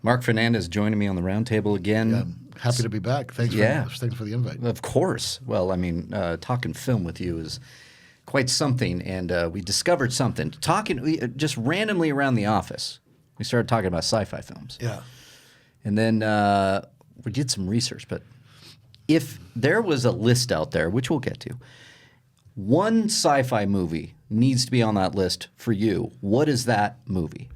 Mark Fernandez joining me on the roundtable again. Yeah, I'm happy to be back. Thanks for the invite. Of course. Well, I mean, talking film with you is quite something, and we discovered something. Just randomly around the office, we started talking about sci-fi films. Yeah. And then we did some research, but if there was a list out there, which we'll get to, one sci-fi movie needs to be on that list for you. What is that movie?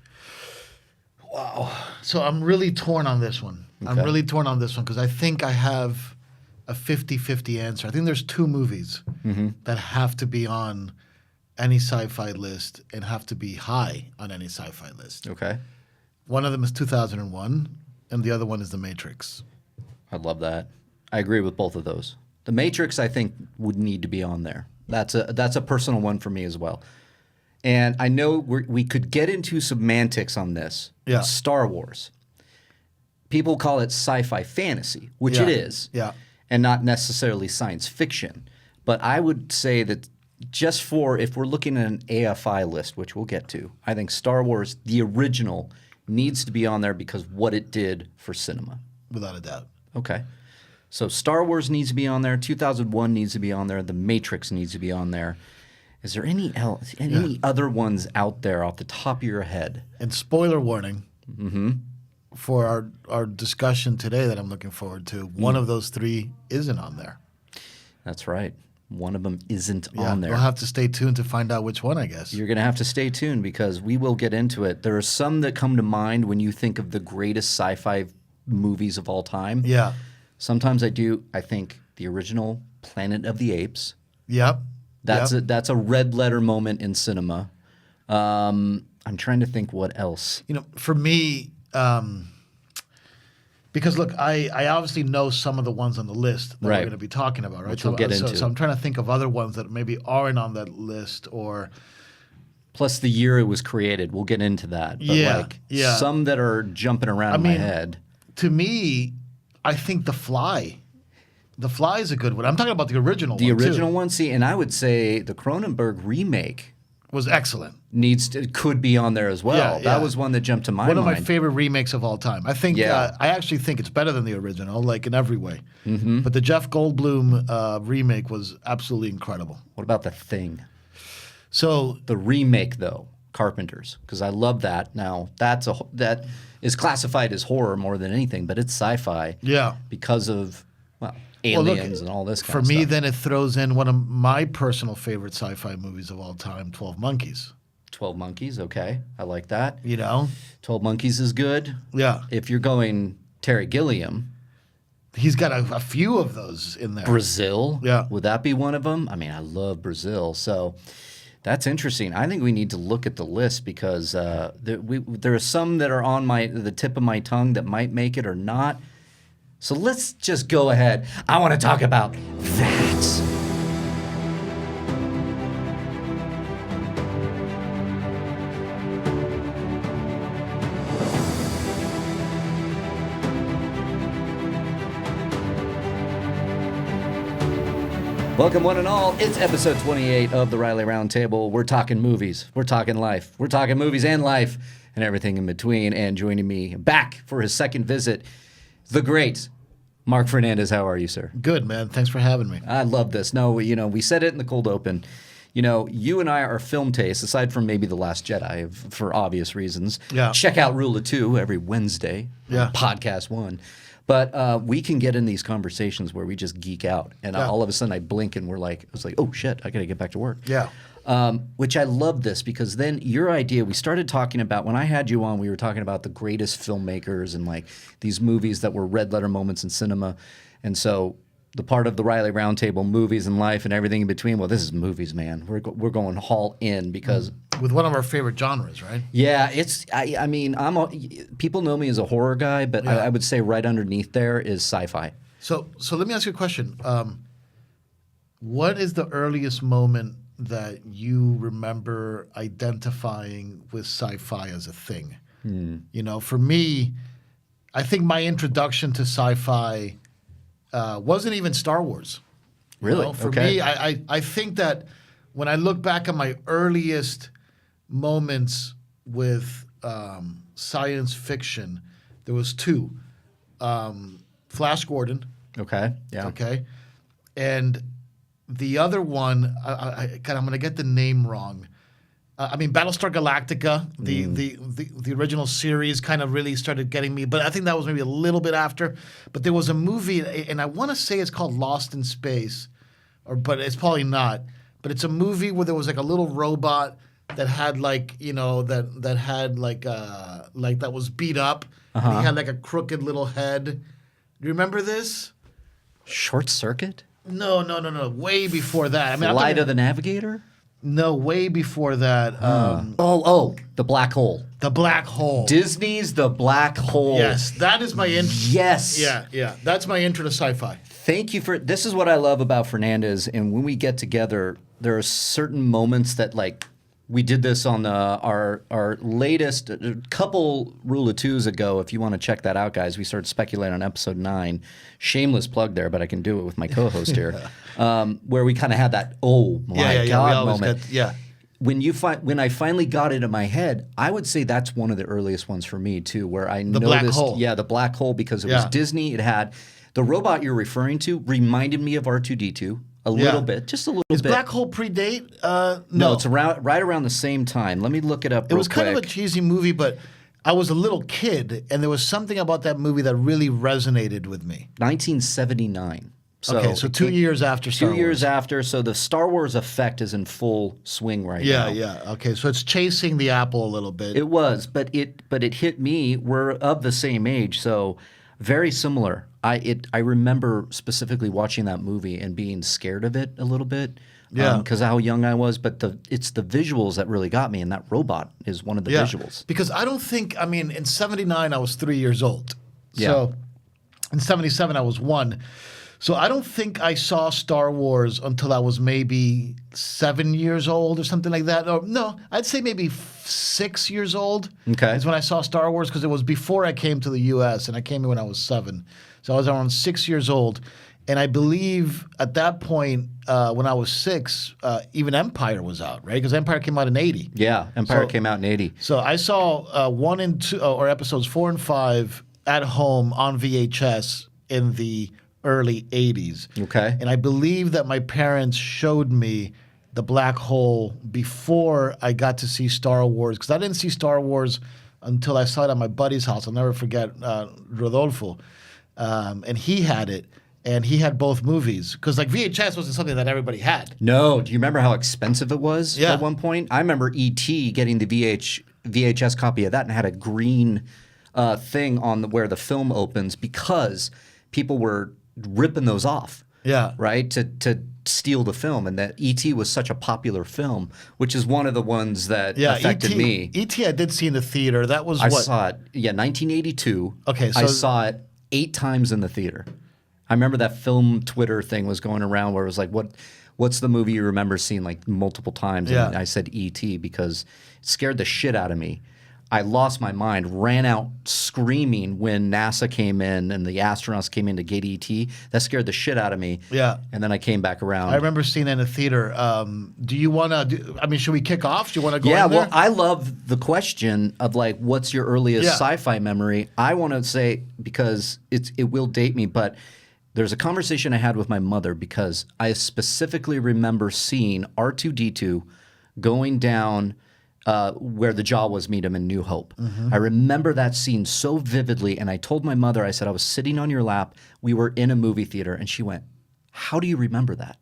Wow. So I'm really torn on this one. Okay. I'm really torn on this one because I think I have a 50-50 answer. I think there's two movies that have to be on any sci-fi list and have to be high on any sci-fi list. Okay. One of them is 2001, and the other one is The Matrix. I love that. I agree with both of those. The Matrix, I think, would need to be on there. That's a personal one for me as well. And I know we could get into semantics on this. Yeah. Star Wars. People call it sci-fi fantasy, which it is. Yeah. And not necessarily science fiction. But I would say that just if we're looking at an AFI list, which we'll get to, I think Star Wars, the original, needs to be on there because what it did for cinema. Without a doubt. Okay. So Star Wars needs to be on there. 2001 needs to be on there. The Matrix needs to be on there. Is there any other ones out there off the top of your head? And spoiler warning for our discussion today that I'm looking forward to, one of those three isn't on there. That's right. One of them isn't on there. You'll have to stay tuned to find out which one, I guess. You're going to have to stay tuned because we will get into it. There are some that come to mind when you think of the greatest sci-fi movies of all time. Yeah. Sometimes I think the original Planet of the Apes. Yep. That's a red letter moment in cinema. I'm trying to think what else. You know, for me, because look, I obviously know some of the ones on the list that we're going to be talking about, right? Which we'll get into. So I'm trying to think of other ones that maybe aren't on that list or... Plus the year it was created. We'll get into that. But some that are jumping around in my head. To me, I think The Fly. The Fly is a good one. I'm talking about the original one, The original one? See, and I would say the Cronenberg remake was excellent. Could be on there as well. Yeah, that was one that jumped to my mind. One of my favorite remakes of all time. I think I actually think it's better than the original, like in every way. But the Jeff Goldblum remake was absolutely incredible. What about The Thing? So the remake, though, Carpenter's, because I love that. Now that is classified as horror more than anything, but it's sci-fi. Yeah, because of aliens and all this kind of stuff. For me, then it throws in one of my personal favorite sci-fi movies of all time, 12 Monkeys. 12 Monkeys, okay. I like that. 12 Monkeys is good. Yeah. If you're going Terry Gilliam. He's got a few of those in there. Brazil. Yeah. Would that be one of them? I mean, I love Brazil. So that's interesting. I think we need to look at the list because there are some that are on the tip of my tongue that might make it or not. So let's just go ahead. I want to talk about that. Welcome, one and all. It's episode 28 of the Reilly Roundtable. We're talking movies. We're talking life. We're talking movies and life and everything in between. And joining me back for his second visit, the great Mark Fernandez. How are you, sir? Good, man. Thanks for having me. I love this. No, we said it in the cold open. You and I are film tastes, aside from maybe The Last Jedi, for obvious reasons. Yeah. Check out Rule of Two every Wednesday. Yeah. Podcast one. But we can get in these conversations where we just geek out. And all of a sudden I blink and I was like, oh, shit, I got to get back to work. Yeah. Which I love this because then your idea, we started talking about, when I had you on, we were talking about the greatest filmmakers and like these movies that were red letter moments in cinema. And so the part of the Reilly Roundtable, movies and life and everything in between, well, this is movies, man. We're going all in because... With one of our favorite genres, right? Yeah, I mean, people know me as a horror guy, but I would say right underneath there is sci-fi. So let me ask you a question. What is the earliest moment that you remember identifying with sci-fi as a thing? For me, I think my introduction to sci-fi wasn't even Star Wars. Really? For me, I think that when I look back at my earliest moments with science fiction, There was two. Flash Gordon. Okay. Yeah. Okay. And the other one, I'm going to get the name wrong. I mean, Battlestar Galactica, the original series kind of really started getting me, but I think that was maybe a little bit after. But there was a movie, and I want to say it's called Lost in Space, but it's probably not. But it's a movie where there was like a little robot that had like, that had like that was beat up. And he had like a crooked little head. Do you remember this? Short Circuit? No. Way before that. I mean, Flight of the Navigator? No, way before that. The Black Hole. The Black Hole. Disney's The Black Hole. Yes, that is my intro. Yes. Yeah. That's my intro to sci-fi. Thank you for this is what I love about Fernandez, and when we get together, there are certain moments that like we did this on our latest couple Rule of Twos ago. If you want to check that out, guys, we started speculating on episode 9. Shameless plug there, but I can do it with my co-host here, where we kind of had that God moment. When I finally got it in my head, I would say that's one of the earliest ones for me too, where I noticed Black Hole. the Black Hole, because it was Disney. It had the robot you're referring to reminded me of R2-D2. A little bit, just a little bit. Does Black Hole predate? No, it's right around the same time. Let me look it up. It was kind of a cheesy movie, but I was a little kid, and there was something about that movie that really resonated with me. 1979. So 2 years after Star Wars. 2 years after, so the Star Wars effect is in full swing right now. Yeah. Okay, so it's chasing the apple a little bit. It was, but it hit me. We're of the same age, so very similar. I remember specifically watching that movie and being scared of it a little bit, because how young I was. But it's the visuals that really got me, and that robot is one of the visuals. Because I don't think, I mean, in '79 I was 3 years old, so in '77 I was 1. So I don't think I saw Star Wars until I was maybe 7 years old or something like that. Or no, I'd say maybe 6 years old. Okay, is when I saw Star Wars, because it was before I came to the U.S. and I came here when I was 7. So I was around 6 years old, and I believe at that point, when I was 6, even Empire was out, right? Because Empire came out in '80. Yeah, Empire came out in '80. So I saw 1 and 2, or episodes 4 and 5 at home on VHS in the early '80s. Okay. And I believe that my parents showed me the Black Hole before I got to see Star Wars, because I didn't see Star Wars until I saw it at my buddy's house. I'll never forget Rodolfo. And he had it, and he had both movies, because like VHS wasn't something that everybody had. No, do you remember how expensive it was at one point? I remember E.T. getting the VHS copy of that and had a green thing on where the film opens, because people were ripping those off. Yeah. Right? To steal the film, and that E.T. was such a popular film, which is one of the ones that affected me. E.T. I did see in the theater. That was I saw it, 1982. Okay, so I saw it 8 times in the theater. I remember that film Twitter thing was going around where it was like, what's the movie you remember seeing like multiple times? And I said E.T. because it scared the shit out of me. I lost my mind, ran out screaming when NASA came in and the astronauts came in to get E.T. That scared the shit out of me. Yeah. And then I came back around. I remember seeing it in a theater. Do you want to – I mean, should we kick off? Do you want to go in there? Well, I love the question of like, what's your earliest sci-fi memory? I want to say, because it will date me, but there's a conversation I had with my mother, because I specifically remember seeing R2-D2 going down – where the Jawas meet him in New Hope. I remember that scene so vividly, and I told my mother, I said, I was sitting on your lap, we were in a movie theater, and she went, how do you remember that?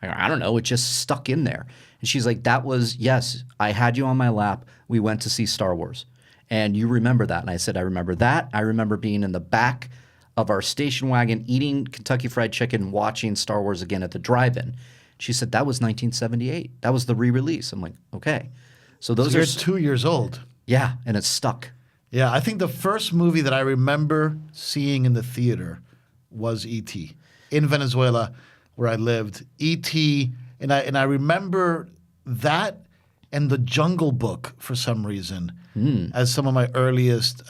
I go, I don't know, it just stuck in there. And she's like, that was, yes, I had you on my lap, we went to see Star Wars, and you remember that. And I said, I remember that. I remember being in the back of our station wagon, eating Kentucky Fried Chicken, watching Star Wars again at the drive-in. She said, that was 1978. That was the re-release. I'm like, okay. So those you're are 2 years old. Yeah, and it's stuck. Yeah, I think the first movie that I remember seeing in the theater was E.T. in Venezuela, where I lived. E.T. and I remember that and The Jungle Book for some reason as some of my earliest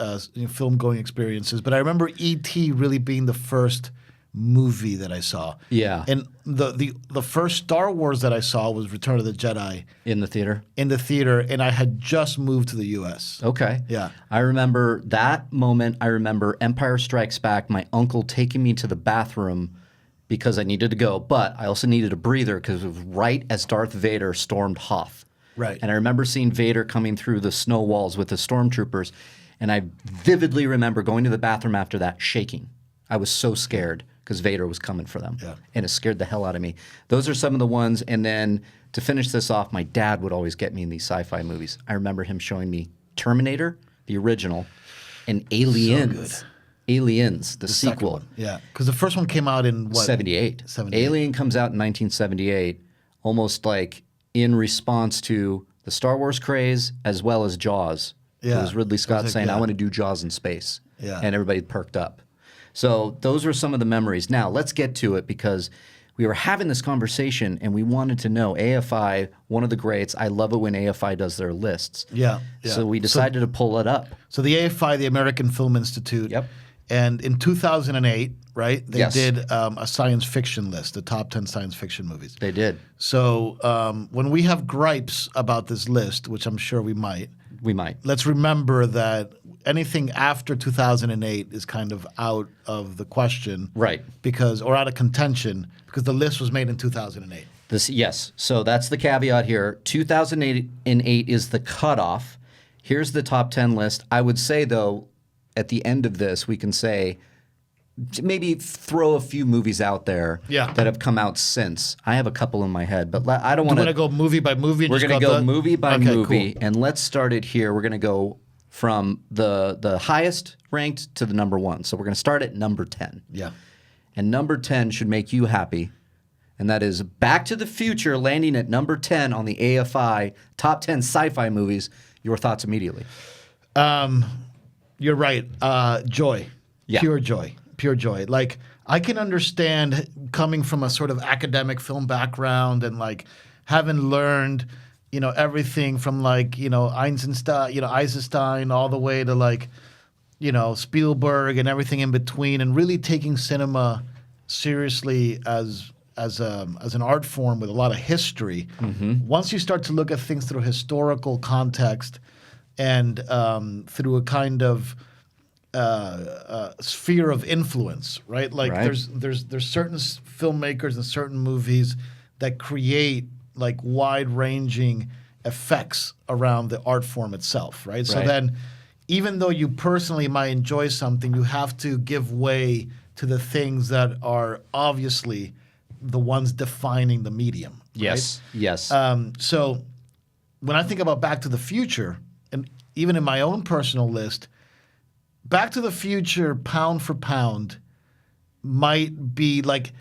film going experiences. But I remember E.T. really being the first movie that I saw. Yeah. And the first Star Wars that I saw was Return of the Jedi In the theater? in the theater, and I had just moved to the U.S. Okay. Yeah. I remember that moment. I remember Empire Strikes Back, my uncle taking me to the bathroom because I needed to go, but I also needed a breather because it was right as Darth Vader stormed Hoth. Right. And I remember seeing Vader coming through the snow walls with the stormtroopers, and I vividly remember going to the bathroom after that shaking. I was so scared because Vader was coming for them. Yeah. And it scared the hell out of me. Those are some of the ones. And then to finish this off, my dad would always get me in these sci-fi movies. I remember him showing me Terminator, the original, and Aliens. So Aliens, the second sequel. one. Yeah. Because the first one came out in what? 78. 78. Alien comes out in 1978, almost like in response to the Star Wars craze as well as Jaws. Yeah. It was Ridley Scott like, saying, yeah. I want to do Jaws in space. Yeah. And everybody perked up. So those are some of the memories. Now, let's get to it because we were having this conversation and we wanted to know AFI, one of the greats. I love it when AFI does their lists. Yeah. So we decided to pull it up. So the AFI, the American Film Institute. Yep. And in 2008, right, they Yes. did a science fiction list, the top 10 science fiction movies. They did. So when we have gripes about this list, which I'm sure we might, let's remember that anything after 2008 is kind of out of the question. Right. Or out of contention because the list was made in 2008. Yes. So that's the caveat here. 2008 is the cutoff. Here's the top 10 list. I would say, though, at the end of this, we can say maybe throw a few movies out there Yeah. that have come out since. I have a couple in my head, but I don't Do you want want to go movie by movie? And We're just going to go the- movie by Okay, movie, cool. and let's start it here. We're going to go from the highest ranked to the number one. So we're going to start at number 10. Yeah. And number 10 should make you happy. And that is Back to the Future landing at number 10 on the AFI top 10 sci-fi movies. Your thoughts immediately. You're right. Joy. Yeah. Pure joy. Pure joy. Like, I can understand coming from a sort of academic film background and, like, having learned, everything from, like, Eisenstein all the way to, like, Spielberg and everything in between, and really taking cinema seriously as an art form with a lot of history. Mm-hmm. Once you start to look at things through historical context and through a kind of sphere of influence, right? Like Right. there's certain filmmakers and certain movies that create like wide-ranging effects around the art form itself, right? So Right. then, even though you personally might enjoy something, you have to give way to the things that are obviously the ones defining the medium. Yes. Yes. So when I think about Back to the Future, and even in my own personal list, Back to the Future, pound for pound, might be like,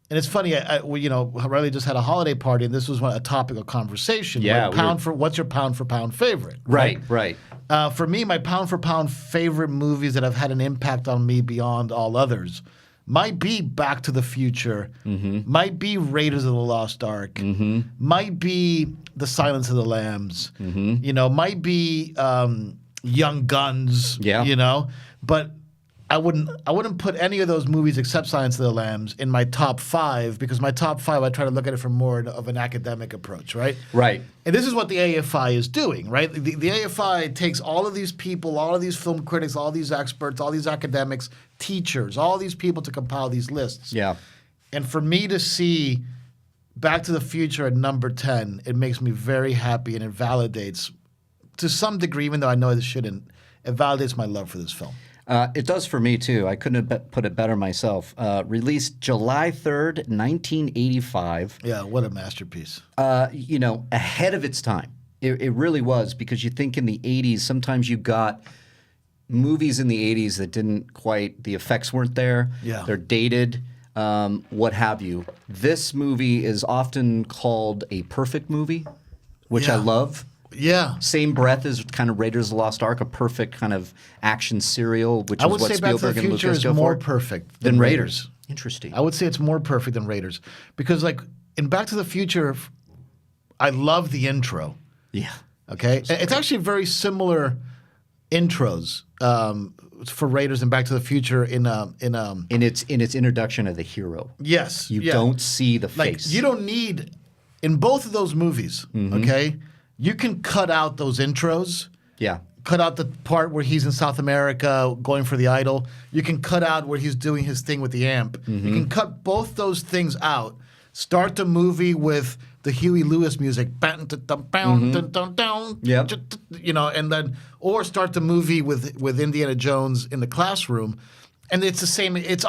and it's funny, Reilly just had a holiday party, and this was a topic of conversation. Yeah, Like what's your pound for pound favorite? right. For me, my pound for pound favorite movies that have had an impact on me beyond all others might be Back to the Future, might be Raiders of the Lost Ark, might be The Silence of the Lambs, might be Young Guns, Yeah. But I wouldn't put any of those movies except Silence of the Lambs in my top 5 because my top 5 I try to look at it from more of an academic approach, right? Right. And this is what the AFI is doing, right? The AFI takes all of these people, all of these film critics, all these experts, all these academics, teachers, all these people to compile these lists. Yeah. And for me to see Back to the Future at number 10, it makes me very happy and it validates, to some degree, even though I know it shouldn't, it validates my love for this film. It does for me, too. I couldn't have put it better myself. Released July 3rd, 1985. Yeah, what a masterpiece. Ahead of its time. It really was, because you think in the 80s, sometimes you got movies in the 80s that didn't quite, the effects weren't there. Yeah. They're dated, what have you. This movie is often called a perfect movie, which I Yeah. love. Yeah. Same breath as kind of Raiders of the Lost Ark, a perfect kind of action serial, which I is would what say Back to the Spielberg and Future Lucas is go more for. perfect Than Raiders. Interesting. I would say it's more perfect than Raiders. Because, like, in Back to the Future, I love the intro. Yeah. Okay? It's actually very similar intros. for Raiders and Back to the Future in its introduction of the hero. Yes, You don't see the like face. you don't need in both of those movies. Okay, you can cut out those intros. Yeah. Cut out the part where he's in South America going for the idol. You can cut out where he's doing his thing with the amp. You can cut both those things out. Start the movie with the Huey Lewis music, Yep. you know, and then or start the movie with Indiana Jones in the classroom, and it's the same. It's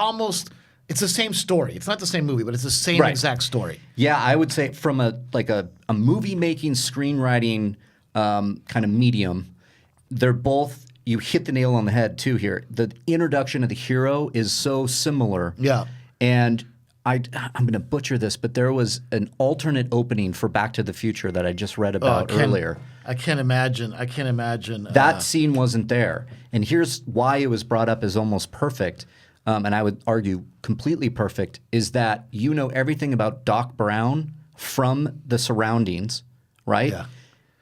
the same story. It's not the same movie, but it's the same exact story. Yeah, I would say from a movie making, screenwriting kind of medium, they're both. You hit the nail on the head too here. The introduction of the hero is so similar. Yeah, and I'm going to butcher this, but there was an alternate opening for Back to the Future that I just read about earlier. I can't imagine. That scene wasn't there. And here's why it was brought up as almost perfect, and I would argue completely perfect, is that you know everything about Doc Brown from the surroundings, right? Yeah.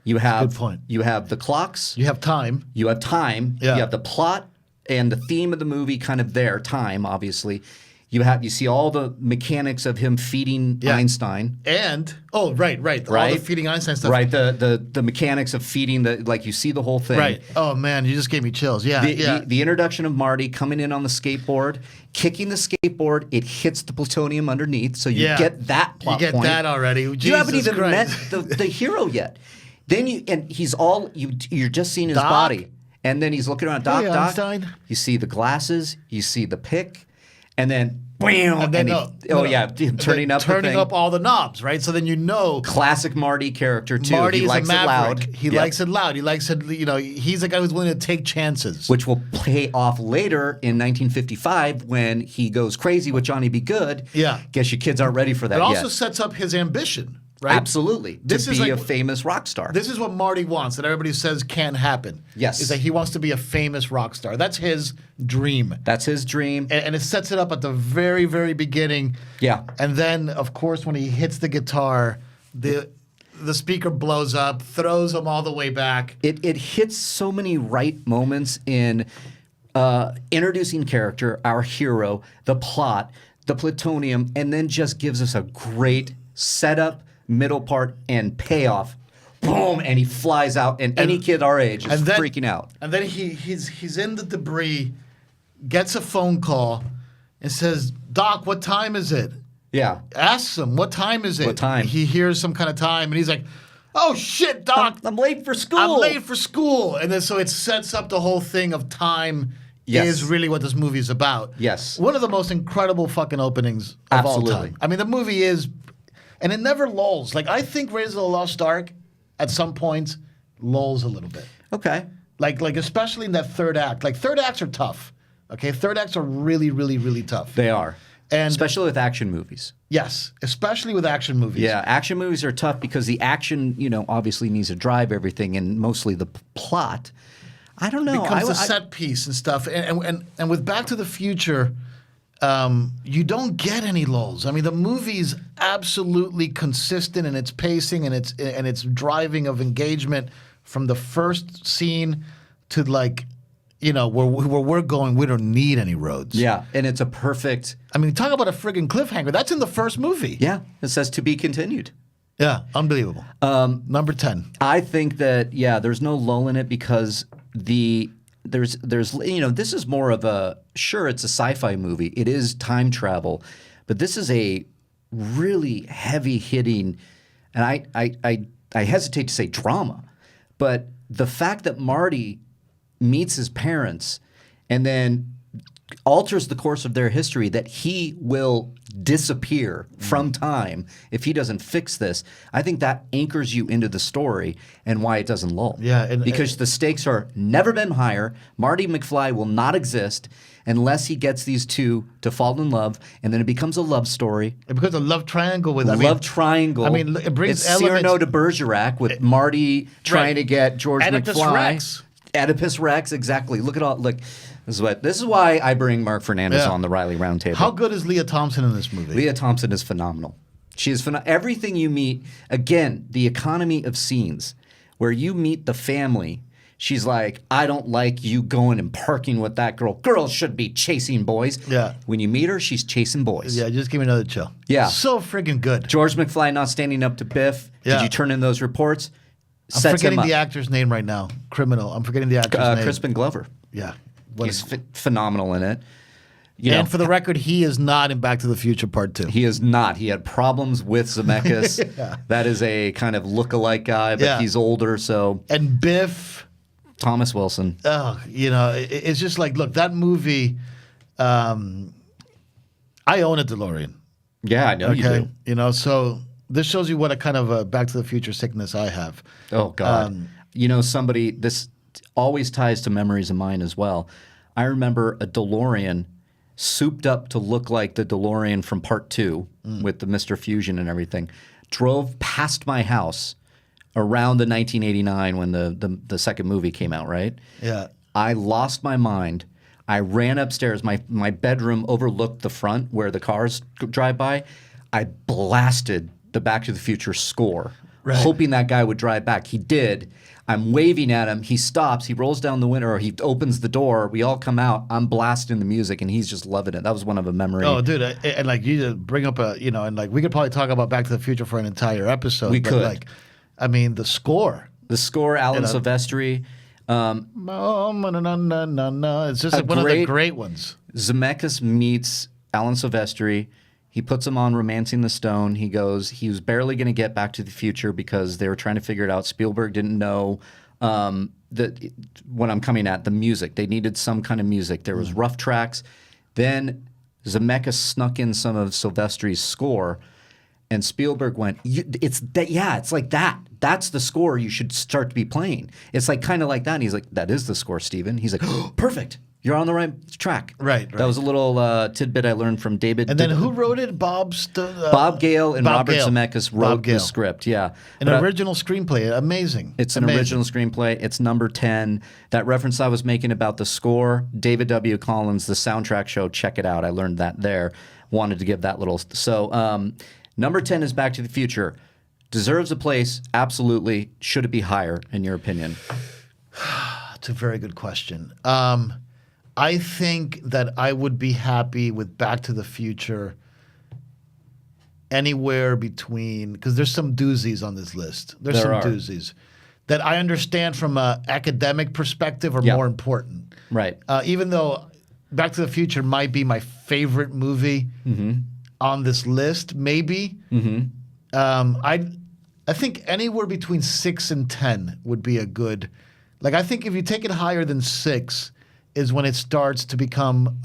You have good point. You have the clocks. You have time. You have time. Yeah. You have the plot and the theme of the movie kind of there, time, obviously. You see all the mechanics of him feeding Einstein. And all the feeding Einstein stuff. Right, the mechanics of feeding you see the whole thing. Right. Oh man, you just gave me chills. Yeah. The introduction of Marty coming in on the skateboard, kicking the skateboard, it hits the plutonium underneath, so you get that plot point. You get that already. You haven't even met Christ. the hero yet. Then you're just seeing his Doc. body, and then he's looking around. Doc, Einstein. You see the glasses, you see the pick, and then bam, turning up the thing. Up all the knobs, right? So then you know. Classic Marty character too. Marty He is likes a maverick. it loud. He likes it loud. He likes it. You know, he's the guy who's willing to take chances. Which will pay off later in 1955 when he goes crazy with Johnny Be Good. Yeah. Guess your kids aren't ready for that It yet. also sets up his ambition, right? Absolutely. This to is be like- a famous rock star. This is what Marty wants that everybody says can't happen. Yes. Is that he wants to be a famous rock star. That's his dream. That's his dream. And it sets it up at the very, very beginning. Yeah. And then, of course, when he hits the guitar, the speaker blows up, throws him all the way back. It hits so many right moments in introducing character, our hero, the plot, the plutonium, and then just gives us a great setup, middle part, and payoff. Boom! And he flies out, and any kid our age is freaking out. And then he's in the debris, gets a phone call, and says, "Doc, what time is it?" Yeah. Asks him, "What time is it?" What time? He hears some kind of time, and he's like, "Oh shit, Doc! I'm late for school. I'm late for school." And then so it sets up the whole thing of time. Yes. Is really what this movie is about. Yes. One of the most incredible fucking openings of Absolutely. all time. I mean, the movie is, and it never lulls. Like, I think Raiders of the Lost Ark, at some points, lulls a little bit. Okay. Like especially in that third act. Like, third acts are tough. Okay? Third acts are really, really, really tough. They are. And especially with action movies. yes, especially with action movies. Yeah, action movies are tough because the action, obviously needs to drive everything, and mostly the plot. I don't know. Becomes a set piece and stuff. And with Back to the Future, you don't get any lulls. I mean, the movie's absolutely consistent in its pacing and its driving of engagement from the first scene to where we're going. We don't need any roads. Yeah, and it's a perfect. I mean, talk about a friggin' cliffhanger. That's in the first movie. Yeah, it says to be continued. Yeah, unbelievable. Number 10. I think that there's no lull in it because there's this is more of it's a sci-fi movie. It is time travel, but this is a really heavy hitting, and I hesitate to say drama, but the fact that Marty meets his parents and then alters the course of their history, that he will disappear from time if he doesn't fix this. I think that anchors you into the story and why it doesn't lull. Yeah, because the stakes are never been higher. Marty McFly will not exist unless he gets these two to fall in love, and then it becomes a love story. It becomes a love triangle with triangle. I mean, it brings it's elements. Cyrano de Bergerac with Marty trying to get George Oedipus McFly. Rex. Oedipus Rex, exactly. Look at all. Look, this is why I bring Mark Fernandez on the Reilly Roundtable. How good is Leah Thompson in this movie? Leah Thompson is phenomenal. She is phenomenal. Everything you meet, again, the economy of scenes where you meet the family. She's like, I don't like you going and parking with that girl. Girls should be chasing boys. Yeah. When you meet her, she's chasing boys. Yeah, just give me another chill. Yeah. So friggin' good. George McFly not standing up to Biff. Yeah. Did you turn in those reports? I'm Sets forgetting him up. the actor's name right now. Criminal. I'm forgetting the actor's name. Crispin Glover. Yeah. He's phenomenal in it. And for the record, he is not in Back to the Future Part 2. He is not. He had problems with Zemeckis. Yeah. That is a kind of look-alike guy, but he's older, so... And Biff... Thomas Wilson. Oh, it's just like, look, that movie... I own a DeLorean. Yeah, I know you do. So this shows you what a kind of a Back to the Future sickness I have. Oh, God. This always ties to memories of mine as well. I remember a DeLorean souped up to look like the DeLorean from Part 2 with the Mr. Fusion and everything, drove past my house around the 1989 when the second movie came out, right? Yeah. I lost my mind. I ran upstairs. My bedroom overlooked the front where the cars drive by. I blasted the Back to the Future score, hoping that guy would drive back. He did. I'm waving at him. He stops. He rolls down the window, or he opens the door. We all come out. I'm blasting the music, and he's just loving it. That was one of a memory. Oh, dude. And like you just bring up and like we could probably talk about Back to the Future for an entire episode. We but could. Like, I mean, the score. The score, Alan Silvestri. It's just one of the great ones. Zemeckis meets Alan Silvestri. He puts him on Romancing the Stone. He goes, he was barely going to get Back to the Future because they were trying to figure it out. Spielberg didn't know what I'm coming at, the music. They needed some kind of music. There was rough tracks. Then Zemeckis snuck in some of Silvestri's score, and Spielberg went, it's like that. That's the score you should start to be playing. It's like kind of like that. And he's like, that is the score, Steven. He's like, oh, perfect. You're on the right track. Right. That was a little tidbit I learned from David. And then who wrote it? Bob Gale and Robert Gale. Zemeckis wrote the script. Yeah. An original screenplay. Amazing. It's an original screenplay. It's number 10. That reference I was making about the score, David W. Collins, the soundtrack show, check it out. I learned that there. Wanted to give that little. So number 10 is Back to the Future. Deserves a place, absolutely. Should it be higher, in your opinion? It's a very good question. I think that I would be happy with Back to the Future anywhere between, because there's some doozies on this list. There's some doozies that I understand from an academic perspective are more important. Right. Even though Back to the Future might be my favorite movie on this list, maybe. I think anywhere between 6 and 10 would be a good. Like, I think if you take it higher than 6 is when it starts to become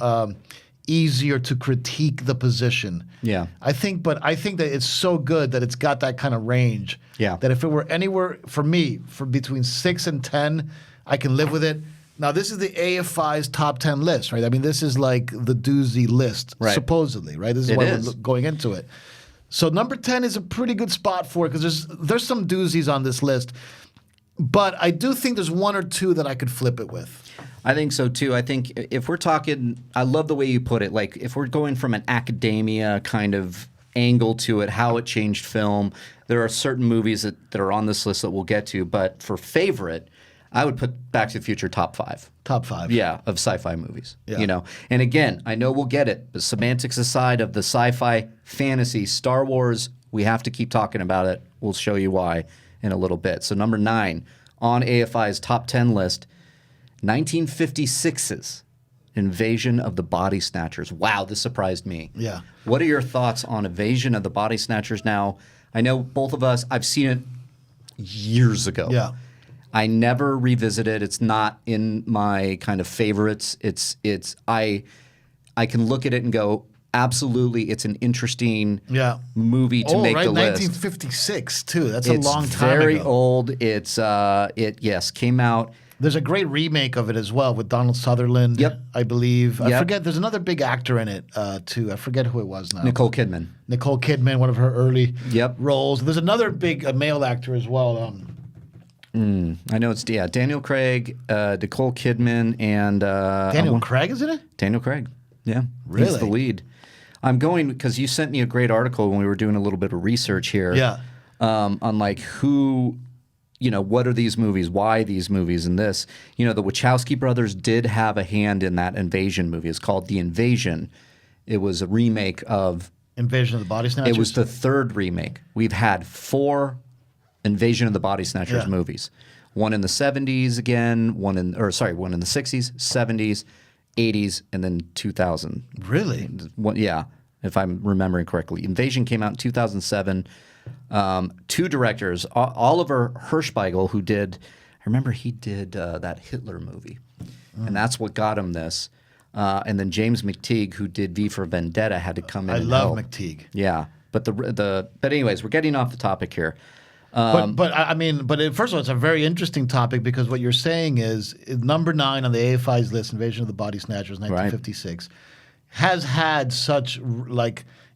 easier to critique the position. Yeah. I think that it's so good that it's got that kind of range. Yeah. That if it were anywhere, for me, for between 6 and 10, I can live with it. Now, this is the AFI's top 10 list, right? I mean, this is like the doozy list, supposedly, right? This is why we're going into it. So number 10 is a pretty good spot for it because there's some doozies on this list. But I do think there's one or two that I could flip it with. I think so too. I think if we're talking, I love the way you put it. Like if we're going from an academia kind of angle to it, how it changed film, there are certain movies that are on this list that we'll get to. But for favorite, I would put Back to the Future top 5. Top 5. Yeah, of sci-fi movies. Yeah. And again, I know we'll get it, but semantics aside of the sci-fi, fantasy, Star Wars, we have to keep talking about it. We'll show you why in a little bit. So number 9 on AFI's top 10 list, 1956's Invasion of the Body Snatchers. Wow, this surprised me. Yeah. What are your thoughts on Invasion of the Body Snatchers now? I know both of us, I've seen it years ago. Yeah. I never revisited. It's not in my kind of favorites. I can look at it and go, absolutely, it's an interesting movie to make the list. 1956 too. That's a long time ago. It's very old. It came out. There's a great remake of it as well with Donald Sutherland. Yep. I believe. I forget. There's another big actor in it too. I forget who it was now. Nicole Kidman. Nicole Kidman, one of her early Yep. roles. There's another big male actor as well. I know it's Daniel Craig, Nicole Kidman, and Daniel Craig is in it? Daniel Craig. Yeah, really? He's the lead. I'm going because you sent me a great article when we were doing a little bit of research here. Yeah. On like who what are these movies? Why these movies? And this, the Wachowski brothers did have a hand in that Invasion movie. It's called The Invasion. It was a remake of Invasion of the Body Snatchers. It was the third remake. We've had 4 Invasion of the Body Snatchers movies. One in the 70s again, one in the 60s, 70s, 80s, and then 2000. Really? Yeah, if I'm remembering correctly. Invasion came out in 2007. 2 directors, Oliver Hirschbiegel, who did, I remember he did that Hitler movie, and that's what got him this. And then James McTeague, who did V for Vendetta, had to come in. I and love help. McTeague. Yeah, but anyways, we're getting off the topic here. But first of all, it's a very interesting topic because what you're saying is number 9 on the AFI's list, Invasion of the Body Snatchers, 1956, has had such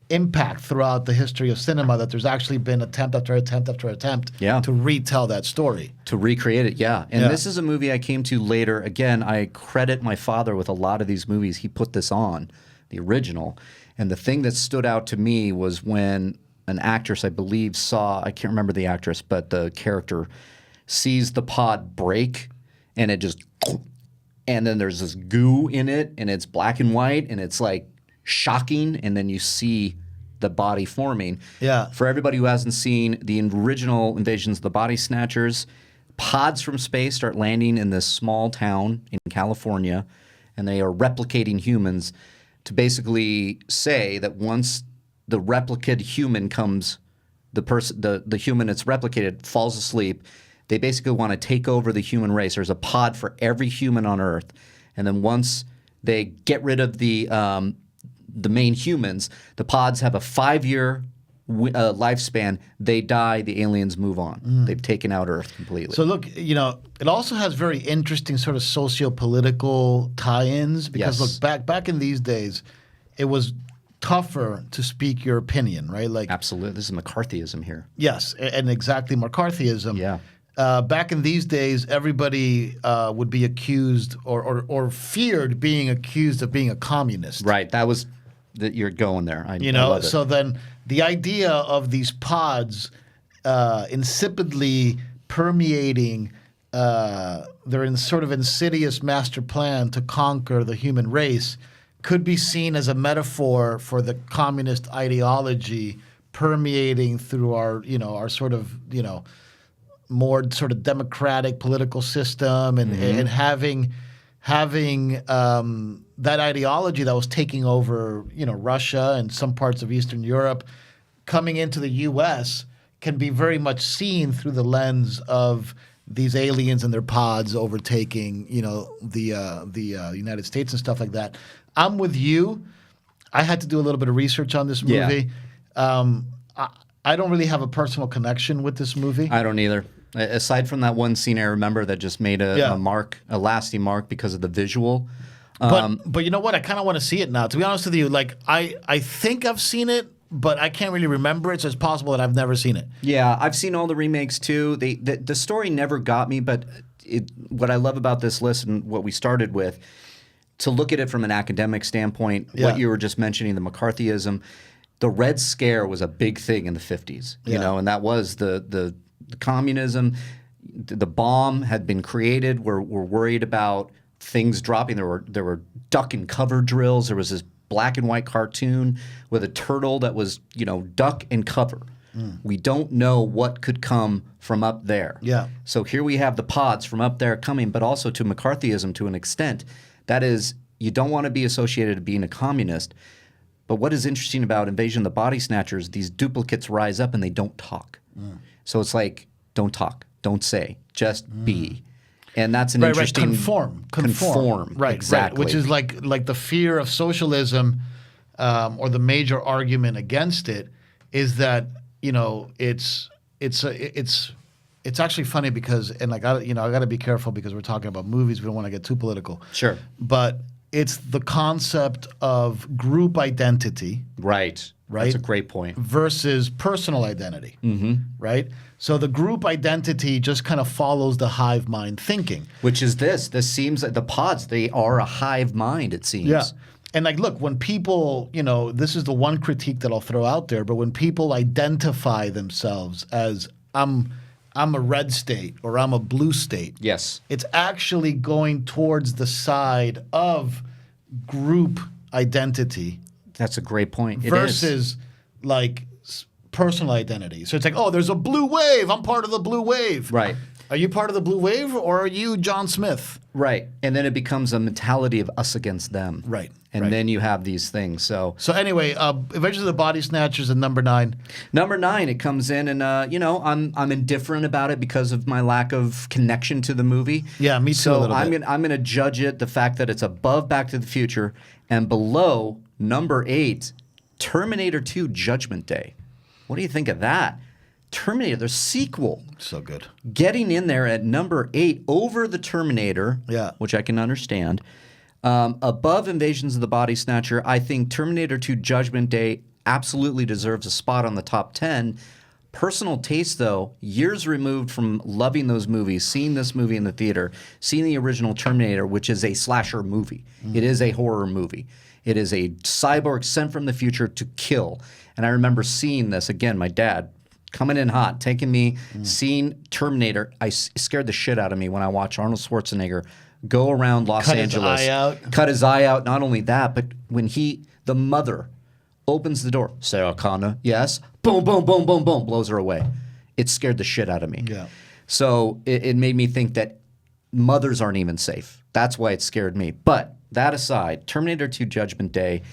impact throughout the history of cinema that there's actually been attempt after attempt after attempt to retell that story. To recreate it, yeah. And this is a movie I came to later. Again, I credit my father with a lot of these movies. He put this on, the original. And the thing that stood out to me was when an actress, I believe, I can't remember the actress, but the character sees the pod break and it just, and then there's this goo in it and it's black and white and it's like shocking, and then you see the body forming. Yeah. For everybody who hasn't seen the original Invasions of the Body Snatchers, pods from space start landing in this small town in California, and they are replicating humans to basically say that once the replicate human comes, the human that's replicated falls asleep, they basically want to take over the human race. There's a pod for every human on Earth, and then once they get rid of the main humans, the pods have a 5-year lifespan. They die, the aliens move on. They've taken out Earth completely. So look, it also has very interesting sort of socio-political tie-ins because look, back in these days, it was tougher to speak your opinion, right? Absolutely. This is McCarthyism here. Yes, and exactly McCarthyism. Yeah. Back in these days, everybody would be accused or feared being accused of being a communist. Right. That was you're going there. I love it. So then the idea of these pods insipidly permeating their sort of insidious master plan to conquer the human race could be seen as a metaphor for the communist ideology permeating through our sort of more sort of democratic political system and having that ideology that was taking over Russia and some parts of Eastern Europe coming into the U.S. can be very much seen through the lens of these aliens and their pods overtaking the United States and stuff like that. I'm with you. I had to do a little bit of research on this movie. I don't really have a personal connection with this movie. I don't either. Aside from that one scene I remember that just made a lasting mark because of the visual. But you know what? I kind of want to see it now. To be honest with you, I think I've seen it, but I can't really remember it, so it's possible that I've never seen it. Yeah, I've seen all the remakes too. The story never got me, but what I love about this list and what we started with, to look at it from an academic standpoint, what you were just mentioning, the McCarthyism, the Red Scare was a big thing in the 50s, and that was the communism. The bomb had been created. We're worried about things dropping. There were duck and cover drills. There was this black and white cartoon with a turtle that was, duck and cover. We don't know what could come from up there. Yeah. So here we have the pods from up there coming, but also to McCarthyism to an extent. That is, you don't want to be associated with being a communist. But what is interesting about Invasion of the Body Snatchers, these duplicates rise up and they don't talk. So it's like, don't talk, don't say, just be. And that's an interesting... Conform. Right, exactly. Right. Which is like the fear of socialism or the major argument against it is that, it's actually funny because, and I got to be careful because we're talking about movies. We don't want to get too political. Sure. But it's the concept of group identity. Right. That's a great point. Versus personal identity. Right? So the group identity just kind of follows the hive mind thinking. Which is this. This seems like the pods, they are a hive mind, it seems. Yeah. And look, when people, this is the one critique that I'll throw out there, but when people identify themselves as I'm I'm a red state or I'm a blue state. Yes. It's actually going towards the side of group identity That's a great point. It is. versus like personal identity. So it's like, oh, there's a blue wave. I'm part of the blue wave. Right. Are you part of the blue wave or are you John Smith? Right. And then it becomes a mentality of us against them. Right. And then you have these things. So anyway, Adventures of the Body Snatchers at number 9. number 9, it comes in, and I'm indifferent about it because of my lack of connection to the movie. Yeah, me too. So a little bit. I'm gonna judge it the fact that it's above Back to the Future and below number 8, Terminator 2: Judgment Day. What do you think of that? Terminator, the sequel, So good. getting in there at number 8 over the Terminator, Yeah. which I can understand. Above Invasions of the Body Snatcher, I think Terminator 2: Judgment Day absolutely deserves a spot on the top 10. Personal taste, though, years removed from loving those movies, seeing this movie in the theater, seeing the original Terminator, which is a slasher movie. It is a horror movie. It is a cyborg sent from the future to kill. And I remember seeing this, again, my dad coming in hot, taking me, seeing Terminator. Scared the shit out of me when I watched Arnold Schwarzenegger go around Los Angeles. His eye out. Cut his eye out. Not only that, but when the mother opens the door, Sarah Connor, yes, boom, boom, boom, boom, boom, blows her away. It scared the shit out of me. Yeah. So it made me think that mothers aren't even safe. That's why it scared me. But that aside, Terminator 2: Judgment Day,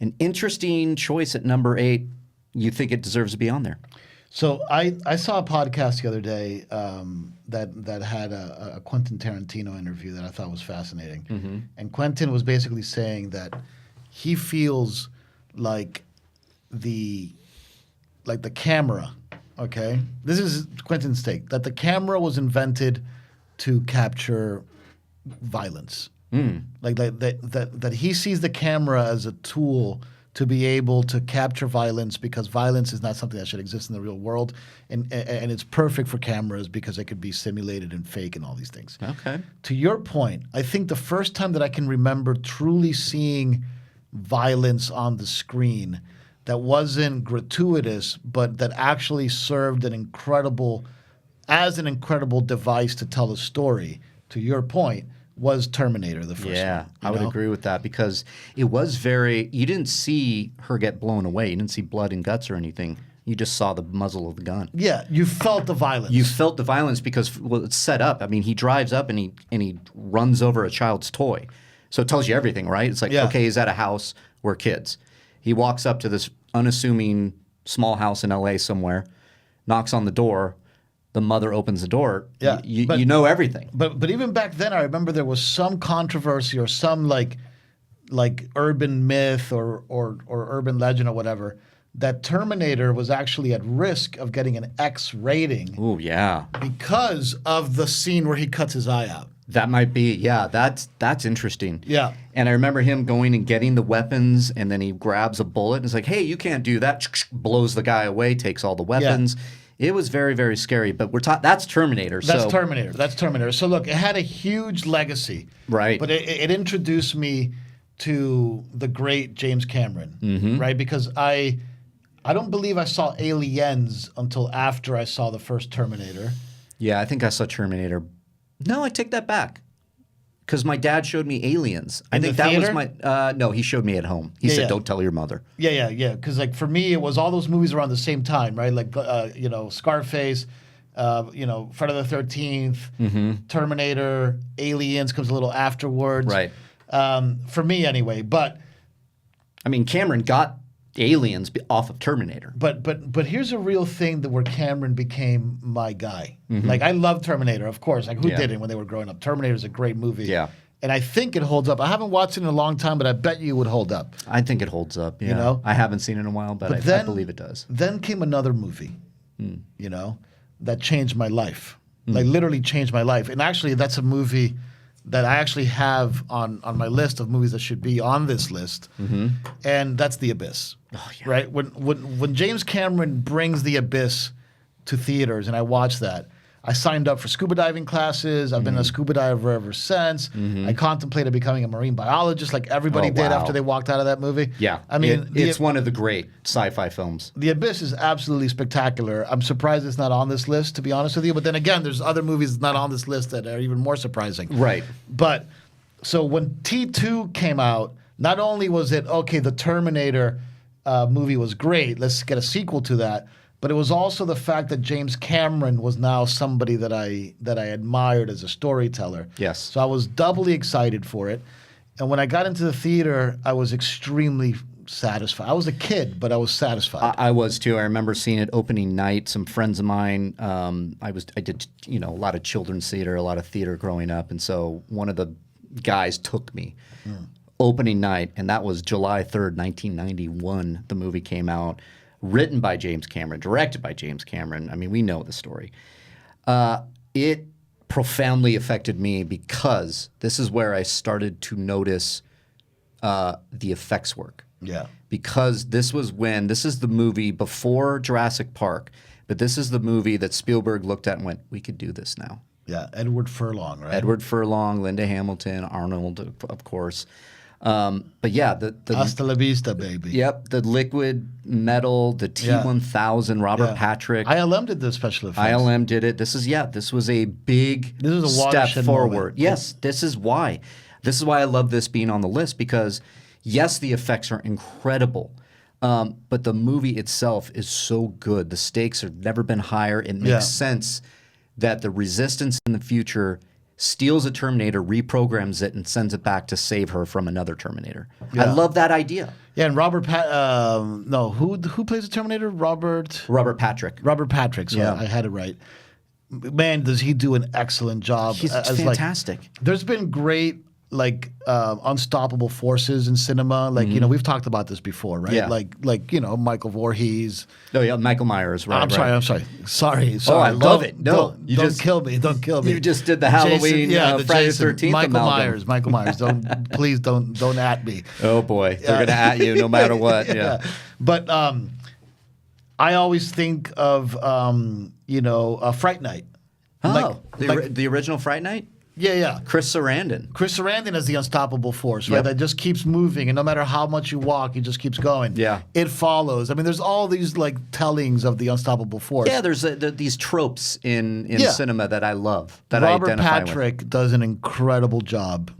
an interesting choice at number 8. You think it deserves to be on there? So I saw a podcast the other day that had a Quentin Tarantino interview that I thought was fascinating. Mm-hmm. And Quentin was basically saying that he feels like the camera, okay? This is Quentin's take, that the camera was invented to capture violence. Like that he sees the camera as a tool to be able to capture violence because violence is not something that should exist in the real world, and it's perfect for cameras because it could be simulated and fake and all these things. Okay. To your point, I think the first time that I can remember truly seeing violence on the screen that wasn't gratuitous, but that actually served an incredible device to tell a story, to your point, was Terminator, the first Yeah, one. I would agree with that because it was you didn't see her get blown away. You didn't see blood and guts or anything. You just saw the muzzle of the gun. Yeah, you felt the violence. You felt the violence because, well, it's set up. I mean, he drives up and he runs over a child's toy. So it tells you everything, right? It's like, okay, he's at a house where kids. He walks up to this unassuming small house in L.A. somewhere, knocks on the door. The mother opens the door. Yeah, you know everything. But even back then, I remember there was some controversy or some like urban myth or urban legend or whatever that Terminator was actually at risk of getting an X rating. Oh yeah, because of the scene where he cuts his eye out. That might be, yeah. That's interesting. Yeah. And I remember him going and getting the weapons, and then he grabs a bullet and is like, "Hey, you can't do that!" Blows the guy away, takes all the weapons. Yeah. It was very, very scary. But that's Terminator. That's Terminator. So look, it had a huge legacy, right? But it introduced me to the great James Cameron, right? Because I don't believe I saw Aliens until after I saw the first Terminator. Yeah, I think I saw Terminator. No, I take that back. Because my dad showed me Aliens. I think that was my... no, he showed me at home. He said, don't tell your mother. Yeah. Because like for me, it was all those movies around the same time, right? Like, Scarface, Friday the 13th, Terminator, Aliens comes a little afterwards. Right. For me anyway. But... I mean, Cameron got Aliens off of Terminator. But here's a real thing that where Cameron became my guy. Like I love Terminator, of course. Like who didn't when they were growing up? Terminator is a great movie. Yeah. And I think it holds up. I haven't watched it in a long time, but I bet you it would hold up. I think it holds up. Yeah. You know? I haven't seen it in a while, but I believe it does. Then came another movie, that changed my life. Like literally changed my life. And actually that's a movie that I actually have on my list of movies that should be on this list, and that's The Abyss. Oh, yeah. Right? When James Cameron brings The Abyss to theaters, and I watch that, I signed up for scuba diving classes. I've been a scuba diver ever since. I contemplated becoming a marine biologist like everybody did after they walked out of that movie. Yeah. I mean, it's one of the great sci-fi films. The Abyss is absolutely spectacular. I'm surprised it's not on this list, to be honest with you. But then again, there's other movies not on this list that are even more surprising. Right. But so when T2 came out, not only was it, okay, the Terminator movie was great, let's get a sequel to that, but it was also the fact that James Cameron was now somebody that I admired as a storyteller. Yes. So I was doubly excited for it. And when I got into the theater, I was extremely satisfied. I was a kid, but I was satisfied. I was too. I remember seeing it opening night. Some friends of mine, I did a lot of children's theater, a lot of theater growing up, and so one of the guys took me opening night, and that was July 3rd, 1991. The movie came out. Written by James Cameron, directed by James Cameron. I mean, we know the story. It profoundly affected me because this is where I started to notice the effects work. Yeah. Because this is the movie before Jurassic Park, but this is the movie that Spielberg looked at and went, we could do this now. Yeah, Edward Furlong, right? Edward Furlong, Linda Hamilton, Arnold, of course. But yeah, the Hasta la vista, baby. Yep, the liquid metal, the T-1000, Robert Patrick. ILM did the special effects. ILM did it. This was a big step forward. Moment. Yes, this is why. This is why I love this being on the list because, yes, the effects are incredible, but the movie itself is so good. The stakes have never been higher. It makes sense that the Resistance in the future steals a Terminator, reprograms it, and sends it back to save her from another Terminator. Yeah. I love that idea. Yeah, and who plays the Terminator? Robert Patrick. Robert Patrick. So I had it right. Man, does he do an excellent job? He's fantastic. There's been great unstoppable forces in cinema. Like we've talked about this before, right? Yeah. Like Michael Voorhees. Oh yeah, Michael Myers. Right. I'm sorry. Oh, I love it. No, don't kill me. Don't kill me. You just did the Halloween, Friday the 13th. Michael Myers. Please don't at me. Oh boy, they're gonna at you no matter what. Yeah. But I always think of Fright Night. Oh, the original Fright Night. Yeah. Chris Sarandon is the unstoppable force, right? That just keeps moving, and no matter how much you walk, it just keeps going. Yeah. It follows. I mean, there's all these tellings of the unstoppable force. Yeah, there's these tropes in cinema that I love, that Robert I identify Patrick with. does an incredible job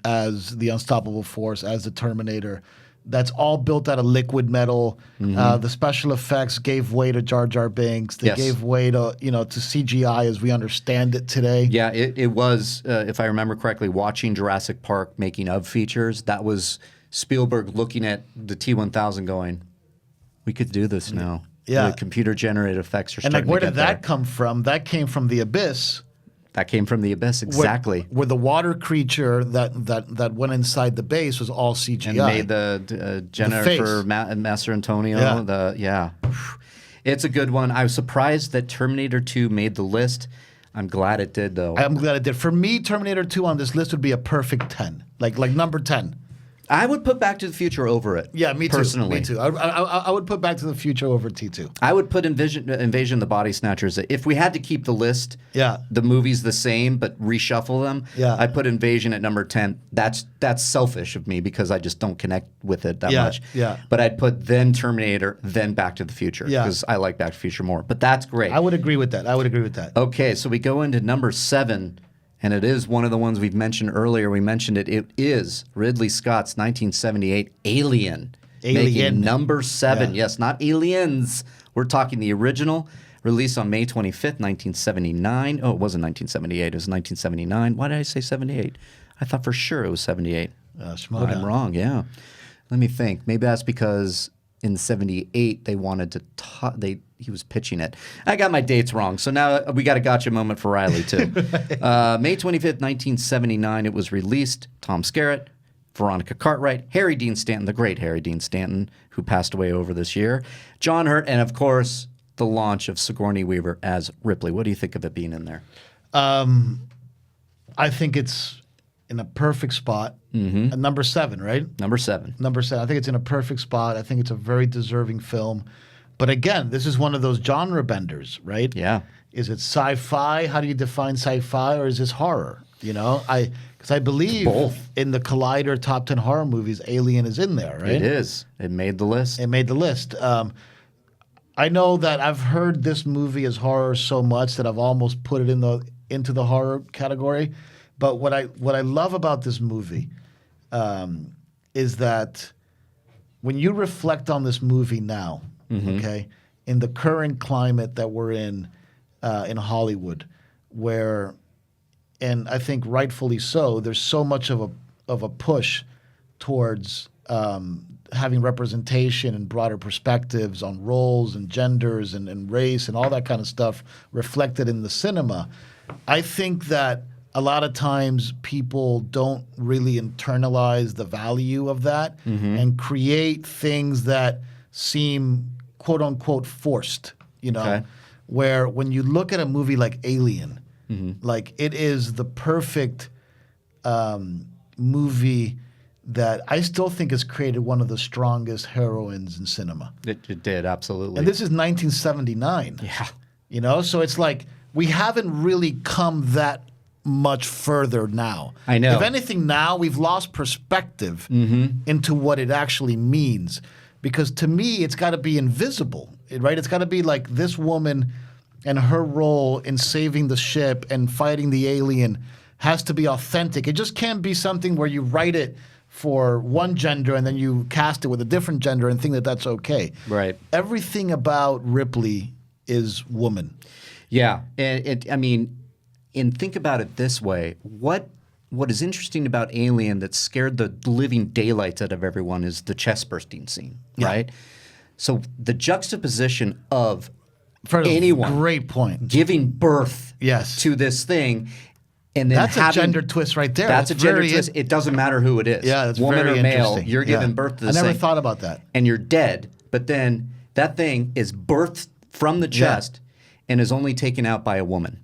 as the unstoppable force, as the Terminator. That's all built out of liquid metal. The special effects gave way to Jar Jar Binks. They gave way to to CGI as we understand it today. Yeah, it was, if I remember correctly, watching Jurassic Park making of features. That was Spielberg looking at the T-1000 going, we could do this now. Yeah, the computer generated effects are and starting where to did get that come from? That came from The Abyss. That came from The Abyss, exactly. Where the water creature that went inside the base was all CGI. And made the Jennifer Master Antonio. It's a good one. I was surprised that Terminator 2 made the list. I'm glad it did, though. I'm glad it did. For me, Terminator 2 on this list would be a perfect 10, like number 10. I would put Back to the Future over it. Yeah, me too. Personally. Me too. I would put Back to the Future over T2. I would put Invasion of the Body Snatchers. If we had to keep the list, the movies the same but reshuffle them, I'd put Invasion at number 10. That's selfish of me because I just don't connect with it that much. Yeah. But I'd put then Terminator, then Back to the Future because I like Back to the Future more. But that's great. I would agree with that. Okay, so we go into number 7. And it is one of the ones we've mentioned earlier. We mentioned it. It is Ridley Scott's 1978 Alien. Making number 7. Yes, not Aliens. We're talking the original. Released on May 25th, 1979. Oh, it wasn't 1978. It was 1979. Why did I say 78? I thought for sure it was 78. I'm wrong, yeah. Let me think. Maybe that's because in 78 they wanted to he was pitching it. I got my dates wrong, so now we got a gotcha moment for Reilly too. May 25th, 1979 it was released. Tom Skerritt, Veronica Cartwright, Harry Dean Stanton, the great Harry Dean Stanton, who passed away over this year, John Hurt, and of course the launch of Sigourney Weaver as Ripley. What do you think of it being in there? I think it's in a perfect spot. Number 7, right? Number 7. I think it's in a perfect spot. I think it's a very deserving film. But again, this is one of those genre benders, right? Yeah. Is it sci-fi? How do you define sci-fi, or is this horror? Because I believe both. in the Collider top 10 horror movies, Alien is in there, right? It is. It made the list. It made the list. I know that I've heard this movie as horror so much that I've almost put it into the horror category. But what I love about this movie is that when you reflect on this movie now, okay, in the current climate that we're in Hollywood, where, and I think rightfully so, there's so much of a push towards having representation and broader perspectives on roles and genders and race and all that kind of stuff reflected in the cinema. I think that a lot of times people don't really internalize the value of that and create things that seem quote unquote forced, Okay. where when you look at a movie like Alien, like it is the perfect movie that I still think has created one of the strongest heroines in cinema. It did, absolutely. And this is 1979. Yeah. So it's like we haven't really come that much further now. I know. If anything, now we've lost perspective into what it actually means. Because to me, it's got to be invisible, right? It's got to be like this woman and her role in saving the ship and fighting the alien has to be authentic. It just can't be something where you write it for one gender and then you cast it with a different gender and think that that's okay. Right. Everything about Ripley is woman. Yeah. And think about it this way. What is interesting about Alien that scared the living daylights out of everyone is the chest bursting scene, right? So the juxtaposition of anyone great point. giving birth to this thing, and then that's a gender twist right there. That's a gender twist. It doesn't matter who it is. Yeah, that's woman very or male. interesting. You're giving birth to this I never thing, thought about that. and you're dead. But then that thing is birthed from the chest and is only taken out by a woman.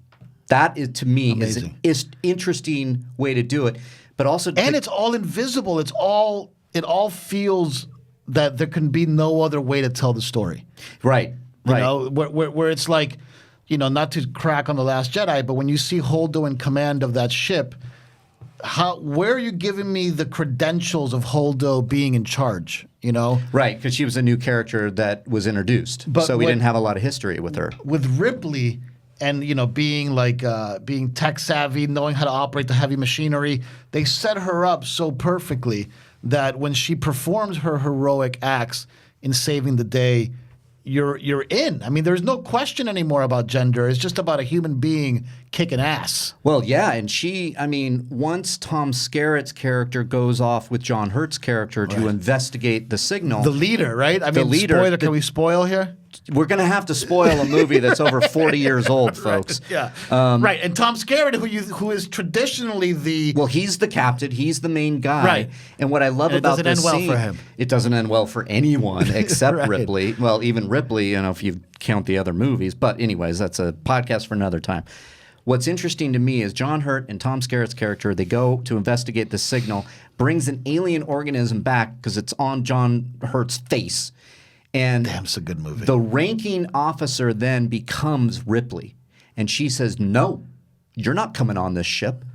That is, to me, is an interesting way to do it. But also, it's all invisible. It all feels that there can be no other way to tell the story. Right. Where it's like, not to crack on The Last Jedi, but when you see Holdo in command of that ship, where are you giving me the credentials of Holdo being in charge? Right, because she was a new character that was introduced, so we didn't have a lot of history with her. With Ripley, and being tech savvy, knowing how to operate the heavy machinery, they set her up so perfectly that when she performs her heroic acts in saving the day, you're in. I mean, there's no question anymore about gender. It's just about a human being kicking ass. Well, yeah, and once Tom Skerritt's character goes off with John Hurt's character to investigate the signal. The leader, right? I mean, spoiler, can we spoil here? We're going to have to spoil a movie that's over 40 years old, folks. Right. Right, and Tom Skerritt, who is traditionally the... Well, he's the captain. He's the main guy. Right. And what I love about this scene... It doesn't end well for him. It doesn't end well for anyone except Ripley. Well, even Ripley, if you count the other movies. But anyways, that's a podcast for another time. What's interesting to me is John Hurt and Tom Skerritt's character, they go to investigate the signal, brings an alien organism back because it's on John Hurt's face. And damn, it's a good movie. The ranking officer then becomes Ripley. And she says, no, you're not coming on this ship.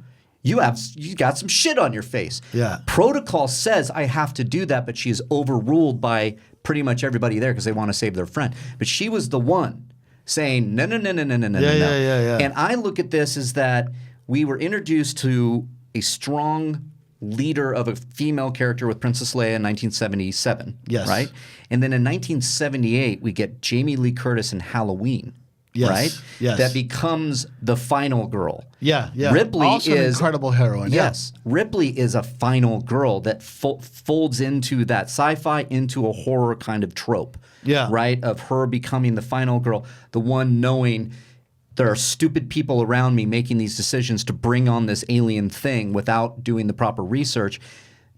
You got some shit on your face. Yeah. Protocol says I have to do that, but she is overruled by pretty much everybody there because they want to save their friend. But she was the one saying, no. Yeah. And I look at this as that we were introduced to a strong leader of a female character with Princess Leia in 1977. Yes. Right? And then in 1978, we get Jamie Lee Curtis in Halloween. Yes. Right? Yes. That becomes the final girl. Yeah. Ripley also is an incredible heroine. Yes. Ripley is a final girl that folds into that sci-fi, into a horror kind of trope. Yeah. Right? Of her becoming the final girl, the one knowing there are stupid people around me making these decisions to bring on this alien thing without doing the proper research.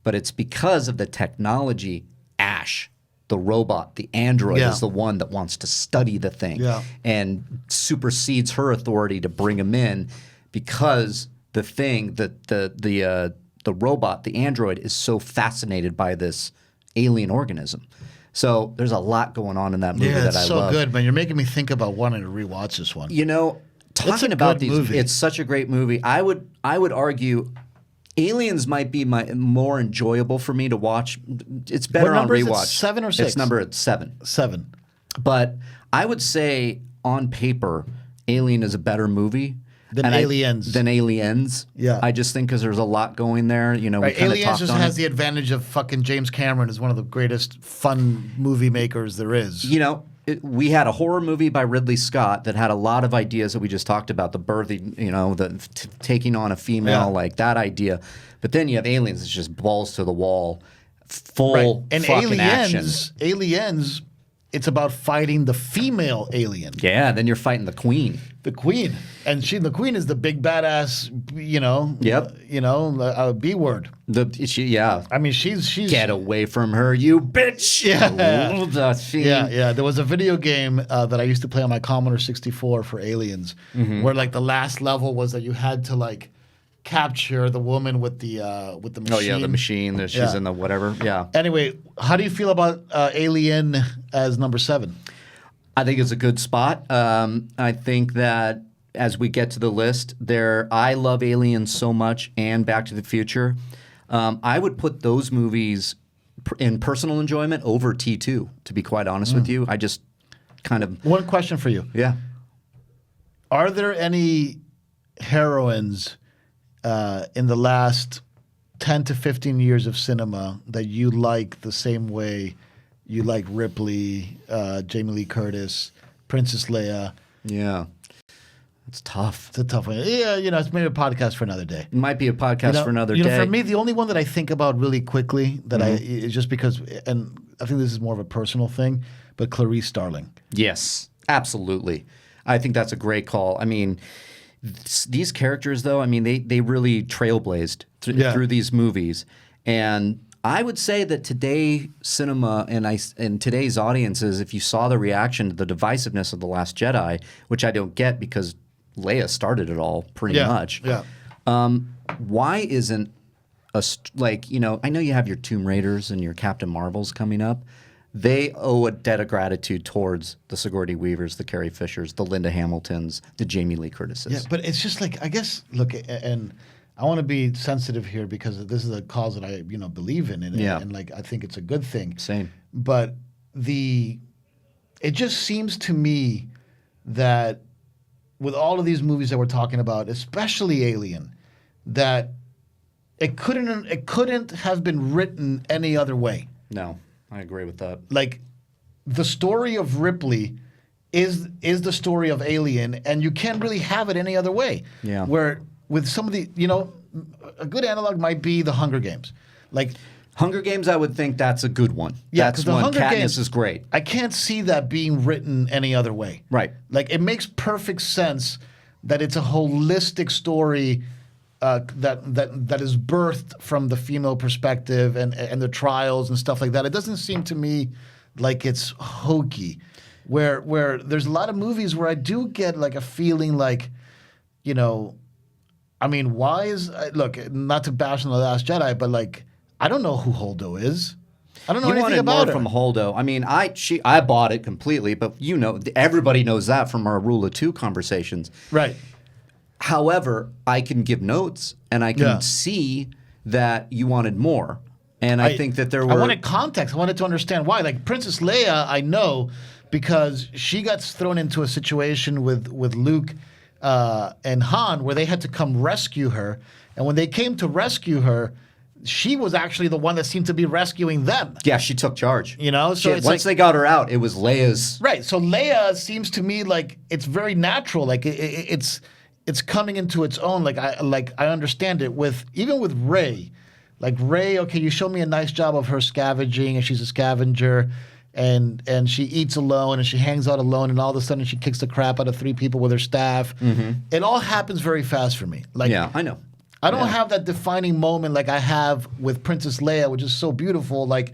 But it's because of the technology. Ash, the robot, the android, is the one that wants to study the thing and supersedes her authority to bring him in because the thing, the robot, the android, is so fascinated by this alien organism So there's a lot going on in that movie that it's I so love. good, man. You're making me think about wanting to rewatch this one. You know, It's a talking about good these, movie. it's such a great movie. I would argue Aliens might be more enjoyable for me to watch. It's better What on number is it? rewatch. 7 or 6? It's number 7. 7. But I would say on paper, Alien is a better movie Than Aliens. Yeah. I just think because there's a lot going there. You know, Right. we kind of Aliens talked just on has it. the advantage of fucking James Cameron is one of the greatest fun movie makers there is. You know, we had a horror movie by Ridley Scott that had a lot of ideas that we just talked about, the birthing, you know, the taking on a female, like that idea. But then you have Aliens, it's just balls to the wall, full And fucking action. Aliens, it's about fighting the female alien, Yeah, then you're fighting the queen. the queen, and the queen is the big badass, you know. Yep. B word. Yeah. I mean, she's Get away from her, you bitch! Yeah. The fiend. Yeah. There was a video game that I used to play on my Commodore 64 for Aliens, where like the last level was that you had to like capture the woman with the machine. Oh yeah, the machine. She's Yeah. in the whatever. Yeah. Anyway, how do you feel about Alien as number 7? I think it's a good spot. I think that as we get to the list, I love Aliens so much and Back to the Future. I would put those movies in personal enjoyment over T2. To be quite honest with you, I just kind of One question for you: are there any heroines in the last 10 to 15 years of cinema that you like the same way you like Ripley, Jamie Lee Curtis, Princess Leia? Yeah. It's tough. It's a tough one. Yeah, it's maybe a podcast for another day. It might be a podcast for another day. For me, the only one that I think about really quickly that is just because, and I think this is more of a personal thing, but Clarice Starling. Yes, absolutely. I think that's a great call. I mean, these characters, though, I mean, they really trailblazed through these movies. And I would say that today cinema and today's audiences, if you saw the reaction to the divisiveness of The Last Jedi, which I don't get because Leia started it all pretty much. Yeah. Why isn't I know you have your Tomb Raiders and your Captain Marvels coming up. They owe a debt of gratitude towards the Sigourney Weavers, the Carrie Fishers, the Linda Hamiltons, the Jamie Lee Curtises. Yeah, but it's just like, I guess, look, and I want to be sensitive here because this is a cause that I, believe in, and like I think it's a good thing. Same. But it just seems to me that with all of these movies that we're talking about, especially Alien, that it couldn't have been written any other way. No, I agree with that. Like, the story of Ripley is the story of Alien, and you can't really have it any other way. Yeah. Where with some of the, a good analog might be the Hunger Games. Like, Hunger Games, I would think that's a good one. yeah, That's because the one. Hunger Katniss Games is great. I can't see that being written any other way. Right. Like, it makes perfect sense that it's a holistic story that is birthed from the female perspective and the trials and stuff like that. It doesn't seem to me like it's hokey. Where there's a lot of movies where I do get like a feeling like, I mean, look, not to bash on The Last Jedi, but like, I don't know who Holdo is. I don't know You anything wanted about more her. from Holdo. I mean, I bought it completely, but everybody knows that from our Rule of Two conversations. Right. However, I can give notes and I can see that you wanted more. And I think that there were... I wanted context. I wanted to understand why. Like, Princess Leia, I know because she got thrown into a situation with Luke and Han where they had to come rescue her. And when they came to rescue her, she was actually the one that seemed to be rescuing them. Yeah, she took charge. So it's once they got her out, it was Leia's... Right. So Leia seems to me like it's very natural. Like it's coming into its own. Like I understand it even with Rey. Like Rey, okay, you show me a nice job of her scavenging, and she's a scavenger, and she eats alone, and she hangs out alone, and all of a sudden she kicks the crap out of 3 people with her staff. Mm-hmm. It all happens very fast for me. Like, yeah, I know. I don't have that defining moment like I have with Princess Leia, which is so beautiful. Like,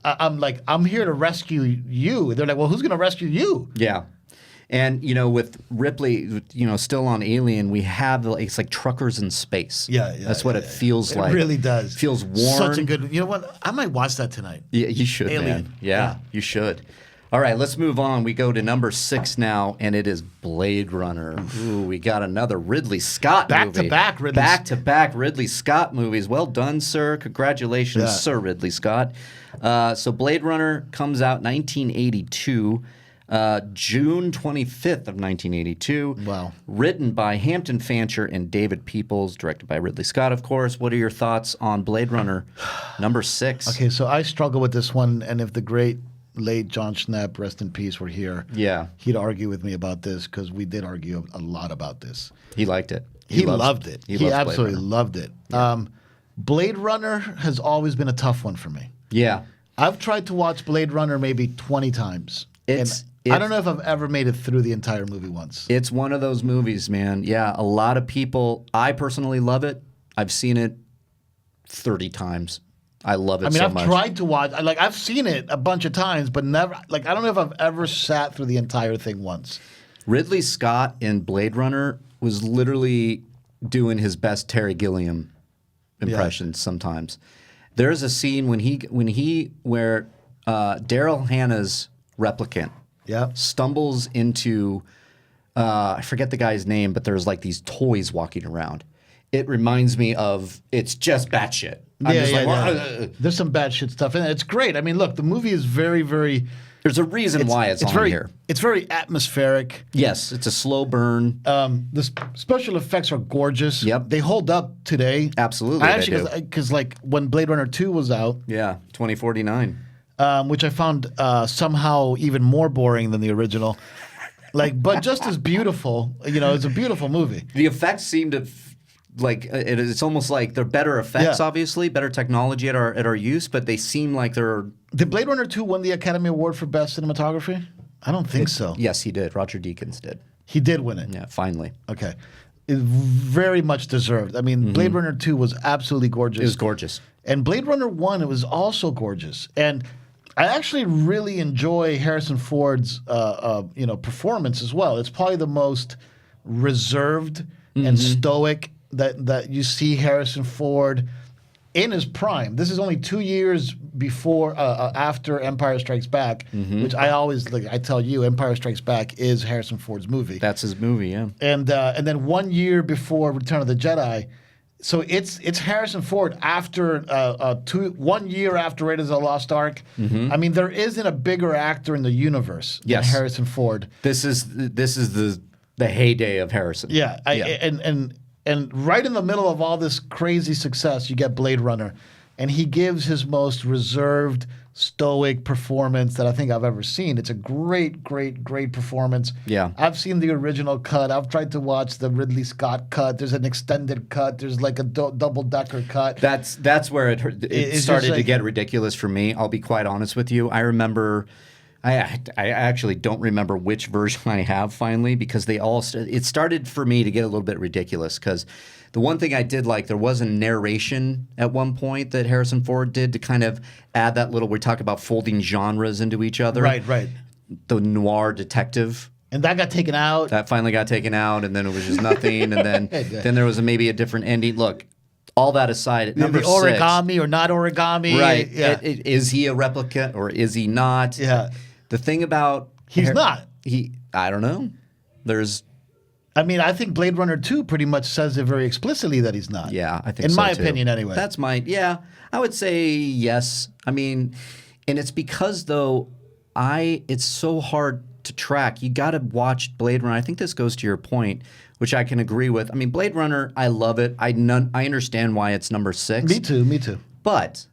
I'm here to rescue you. They're like, well, who's going to rescue you? Yeah. And with Ripley, still on Alien, we have it's like truckers in space. Yeah, That's what it feels like. It really does. Feels warm. Such a good. You know what? I might watch that tonight. Yeah, you should, Alien. man. Yeah, you should. All right, let's move on. We go to number 6 now, and it is Blade Runner. Ooh, we got another Ridley Scott movie. Back-to-back Ridley Scott movies. Well done, sir. Congratulations, Sir Ridley Scott. So Blade Runner comes out 1982, June 25th of 1982. Wow. Written by Hampton Fancher and David Peoples, directed by Ridley Scott, of course. What are your thoughts on Blade Runner number 6? Okay, so I struggle with this one, and if the great late John Schnepp, rest in peace, were here, he'd argue with me about this because we did argue a lot about this. He liked it. He loved it. He absolutely loved it. Yeah. Blade Runner has always been a tough one for me. Yeah. I've tried to watch Blade Runner maybe 20 times. I don't know if I've ever made it through the entire movie once. It's one of those movies, man. Yeah, a lot of people, I personally love it. I've seen it 30 times. I love it so much. I've tried to watch. I've seen it a bunch of times, but never. I don't know if I've ever sat through the entire thing once. Ridley Scott in Blade Runner was literally doing his best Terry Gilliam impressions sometimes. There's a scene where Daryl Hannah's replicant stumbles into I forget the guy's name, but there's like these toys walking around. It reminds me of It's Just Batshit. There's some bad shit stuff in it. It's great. I mean, look, the movie is very, very. There's a reason why it's on here. It's very atmospheric. Yes, it's a slow burn. The special effects are gorgeous. Yep. They hold up today. Absolutely, because when Blade Runner 2 was out. Yeah, 2049. Which I found somehow even more boring than the original. But just as beautiful. It's a beautiful movie. The effects seem to. It's almost like they're better effects, obviously, better technology at our use, but they seem like they're. Did Blade Runner 2 win the Academy Award for Best Cinematography? I don't think so. Yes, he did. Roger Deakins did. He did win it. Yeah, finally. Okay. It very much deserved. I mean, Blade Runner 2 was absolutely gorgeous. It was gorgeous. And Blade Runner 1, it was also gorgeous. And I actually really enjoy Harrison Ford's performance as well. It's probably the most reserved and stoic that you see Harrison Ford in his prime. This is only 2 years after Empire Strikes Back, which I tell you, Empire Strikes Back is Harrison Ford's movie. That's his movie, yeah. And then 1 year before Return of the Jedi. So it's Harrison Ford after 1 year after Raiders of the Lost Ark. I mean, there isn't a bigger actor in the universe than Harrison Ford. This is the heyday of Harrison. Yeah. And right in the middle of all this crazy success, you get Blade Runner. And he gives his most reserved, stoic performance that I think I've ever seen. It's a great, great, great performance. Yeah. I've seen the original cut. I've tried to watch the Ridley Scott cut. There's an extended cut. There's like a double-decker cut. That's where it started to get ridiculous for me. I'll be quite honest with you. I remember... I actually don't remember which version I have finally because it started for me to get a little bit ridiculous because the one thing I did like, there was a narration at one point that Harrison Ford did to kind of add that little, we talk about folding genres into each other. Right. The noir detective. And that got taken out. That finally got taken out and then it was just nothing and then there was maybe a different ending. Look. All that aside, number 6. Origami or not origami. Right. Yeah. Is he a replicant or is he not? Yeah. The thing about... He's not. I don't know. I think Blade Runner 2 pretty much says it very explicitly that he's not. Yeah, I think so, In my opinion, anyway. That's I would say yes. I mean, and it's because, though, it's so hard to track. You got to watch Blade Runner. I think this goes to your point, which I can agree with. I mean, Blade Runner, I love it. I understand why it's number 6. Me too. But,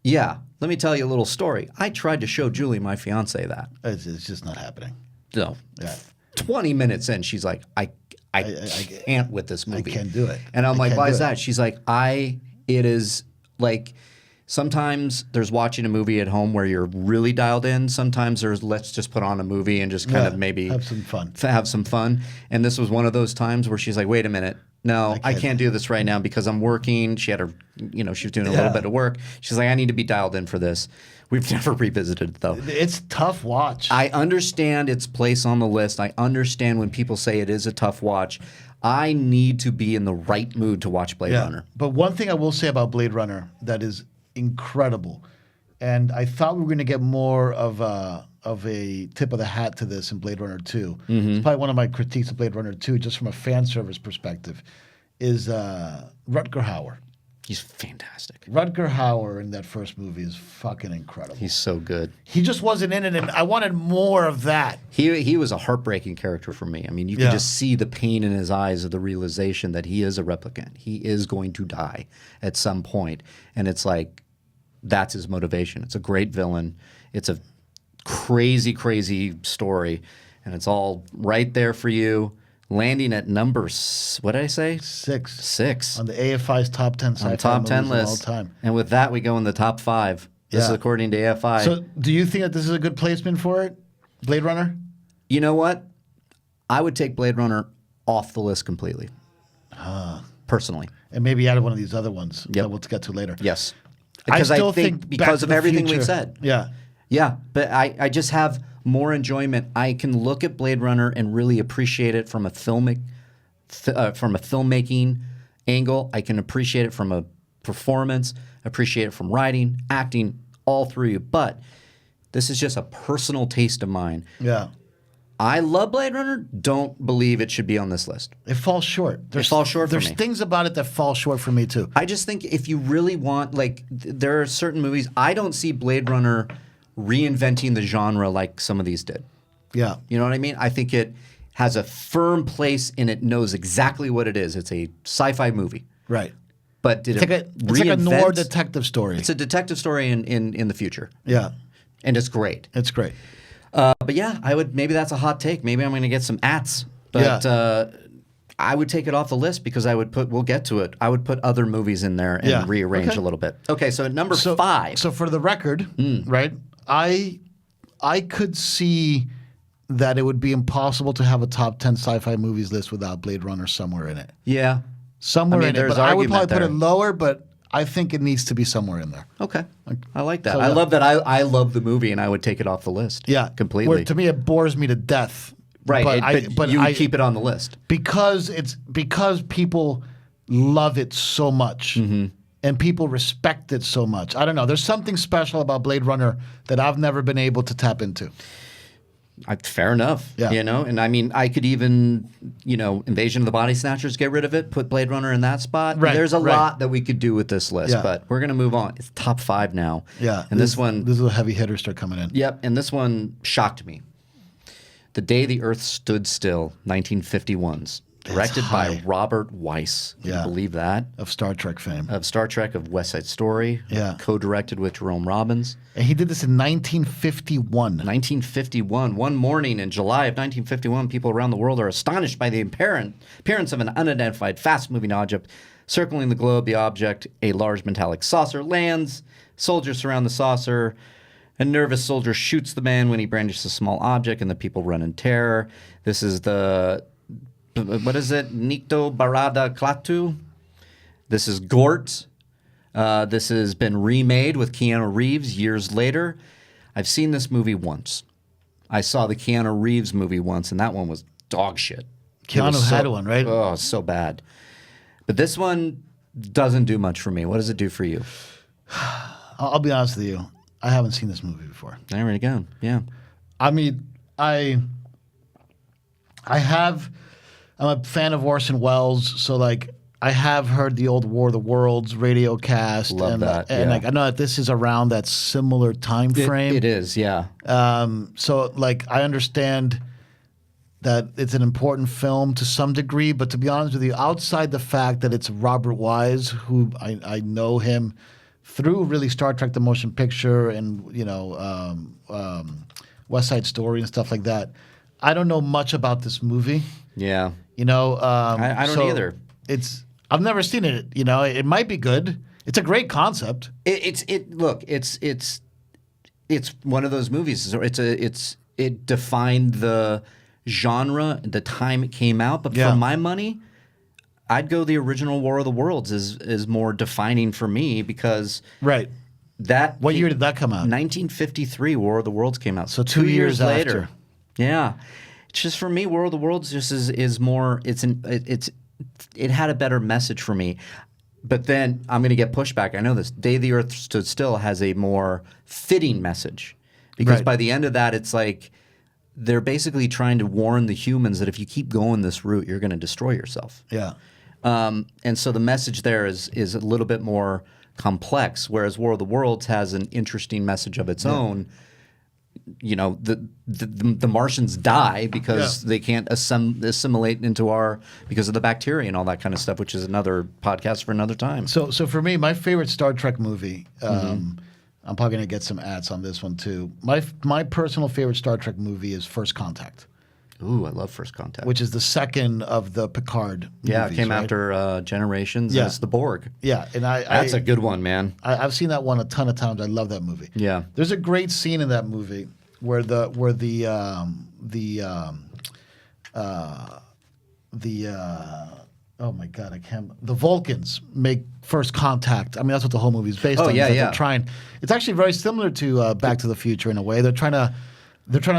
yeah... Let me tell you a little story. I tried to show Julie, my fiance, that. It's just not happening. No. Yeah. 20 minutes in, she's like, I can't with this movie. I can't do it. And I'm like, why is that? She's like, it is like, Sometimes there's watching a movie at home where you're really dialed in. Sometimes there's let's just put on a movie and just kind of maybe have some fun. Have some fun. And this was one of those times where she's like, wait a minute. No, I can't do this right now because I'm working. She had her, she was doing a little bit of work. She's like, I need to be dialed in for this. We've never revisited it, though. It's a tough watch. I understand its place on the list. I understand when people say it is a tough watch. I need to be in the right mood to watch Blade Runner. But one thing I will say about Blade Runner that is incredible, and I thought we were going to get more of a tip of the hat to this in Blade Runner 2. It's probably one of my critiques of Blade Runner 2, just from a fan service perspective, is Rutger Hauer. He's fantastic. Rutger Hauer in that first movie is fucking incredible. He's so good. He just wasn't in it, and I wanted more of that. He was a heartbreaking character for me. I mean, you can just see the pain in his eyes of the realization that he is a replicant. He is going to die at some point, and it's like that's his motivation. It's a great villain. It's a crazy, crazy story, and it's all right there for you. Landing at number, what did I say? 6 on the AFI's top 10 sci-fi top 10 movies of all list. time. And with that, we go in the top 5. This is according to AFI. So, do you think that this is a good placement for it, Blade Runner? You know what? I would take Blade Runner off the list completely, personally. And maybe add one of these other ones that we'll get to later. Yes, because I think because of everything we've said. Yeah, but I just have more enjoyment. I can look at Blade Runner and really appreciate it from a filmmaking angle. I can appreciate it from a performance, appreciate it from writing, acting, all through. But this is just a personal taste of mine. Yeah. I love Blade Runner. Don't believe it should be on this list. It falls short. It falls short for me. There's things about it that fall short for me too. I just think if you really want, like, there are certain movies. I don't see Blade Runner reinventing the genre like some of these did. Yeah. You know what I mean? I think it has a firm place and it knows exactly what it is. It's a sci-fi movie. Right. But did it's like a noir detective story. It's a detective story in the future. Yeah. And it's great. It's great. But yeah, maybe that's a hot take. Maybe I'm going to get some ats. But I would take it off the list because we'll get to it. I would put other movies in there and rearrange a little bit. Okay, so at number 5. So for the record, right, I could see that it would be impossible to have a top 10 sci-fi movies list without Blade Runner somewhere in it. Yeah. Somewhere in it. But I would probably put there. it lower, but I think it needs to be somewhere in there. Okay. I like that. So, I love that. I love the movie and I would take it off the list. Yeah. Completely. Where to me it bores me to death. Right. But you would keep it on the list. Because people love it so much. And people respect it so much. I don't know. There's something special about Blade Runner that I've never been able to tap into. Fair enough. Yeah. And I mean, I could even, Invasion of the Body Snatchers, get rid of it, put Blade Runner in that spot. Right, There's a lot that we could do with this list, Yeah. but we're going to move on. It's top 5 now. Yeah. And this one. These little heavy hitters start coming in. Yep. And this one shocked me. The Day the Earth Stood Still, 1951's. Directed by Robert Weiss. Can you believe that? Of Star Trek fame. Of Star Trek, of West Side Story. Yeah. Co-directed with Jerome Robbins. And he did this in 1951. 1951. One morning in July of 1951, people around the world are astonished by the appearance of an unidentified, fast-moving object circling the globe. The object, a large metallic saucer, lands. Soldiers surround the saucer. A nervous soldier shoots the man when he brandishes a small object, and the people run in terror. This is what is it? Nikto Barada Klatu. This is Gort. This has been remade with Keanu Reeves years later. I've seen this movie once. I saw the Keanu Reeves movie once, and that one was dog shit. Keanu had one, right? Oh, so bad. But this one doesn't do much for me. What does it do for you? I'll be honest with you. I haven't seen this movie before. There we go. Yeah. I mean, I'm a fan of Orson Welles, so like I have heard the old War of the Worlds radio cast. Love that. And like I know that this is around that similar time frame. It is, yeah. So like I understand that it's an important film to some degree, but to be honest with you, outside the fact that it's Robert Wise, who I know him through really Star Trek the Motion Picture and West Side Story and stuff like that, I don't know much about this movie. Yeah. I don't either. I've never seen it. It might be good. It's a great concept. It's one of those movies. It defined the genre, the time it came out. But for my money, I'd go the original War of the Worlds is more defining for me because what year did that come out? 1953. War of the Worlds came out. So 2 years later. after. Yeah, it's just for me. War of the Worlds just is more. It had a better message for me. But then I'm going to get pushback. I know this. Day the Earth Stood Still has a more fitting message because by the end of that, it's like they're basically trying to warn the humans that if you keep going this route, you're going to destroy yourself. Yeah. And so the message there is a little bit more complex, whereas War of the Worlds has an interesting message of its own. You know, the Martians die because they can't assimilate into because of the bacteria and all that kind of stuff, which is another podcast for another time. So for me, my favorite Star Trek movie, I'm probably going to get some ads on this one too. My personal favorite Star Trek movie is First Contact. Ooh, I love First Contact. Which is the second of the Picard movies, it came after Generations. Yeah. It's the Borg. Yeah, and that's a good one, man. I've seen that one a ton of times. I love that movie. Yeah. There's a great scene in that movie where the oh my God, the Vulcans make first contact. I mean, that's what the whole movie is based on. Yeah, They're trying. It's actually very similar to Back to the Future in a way. They're trying to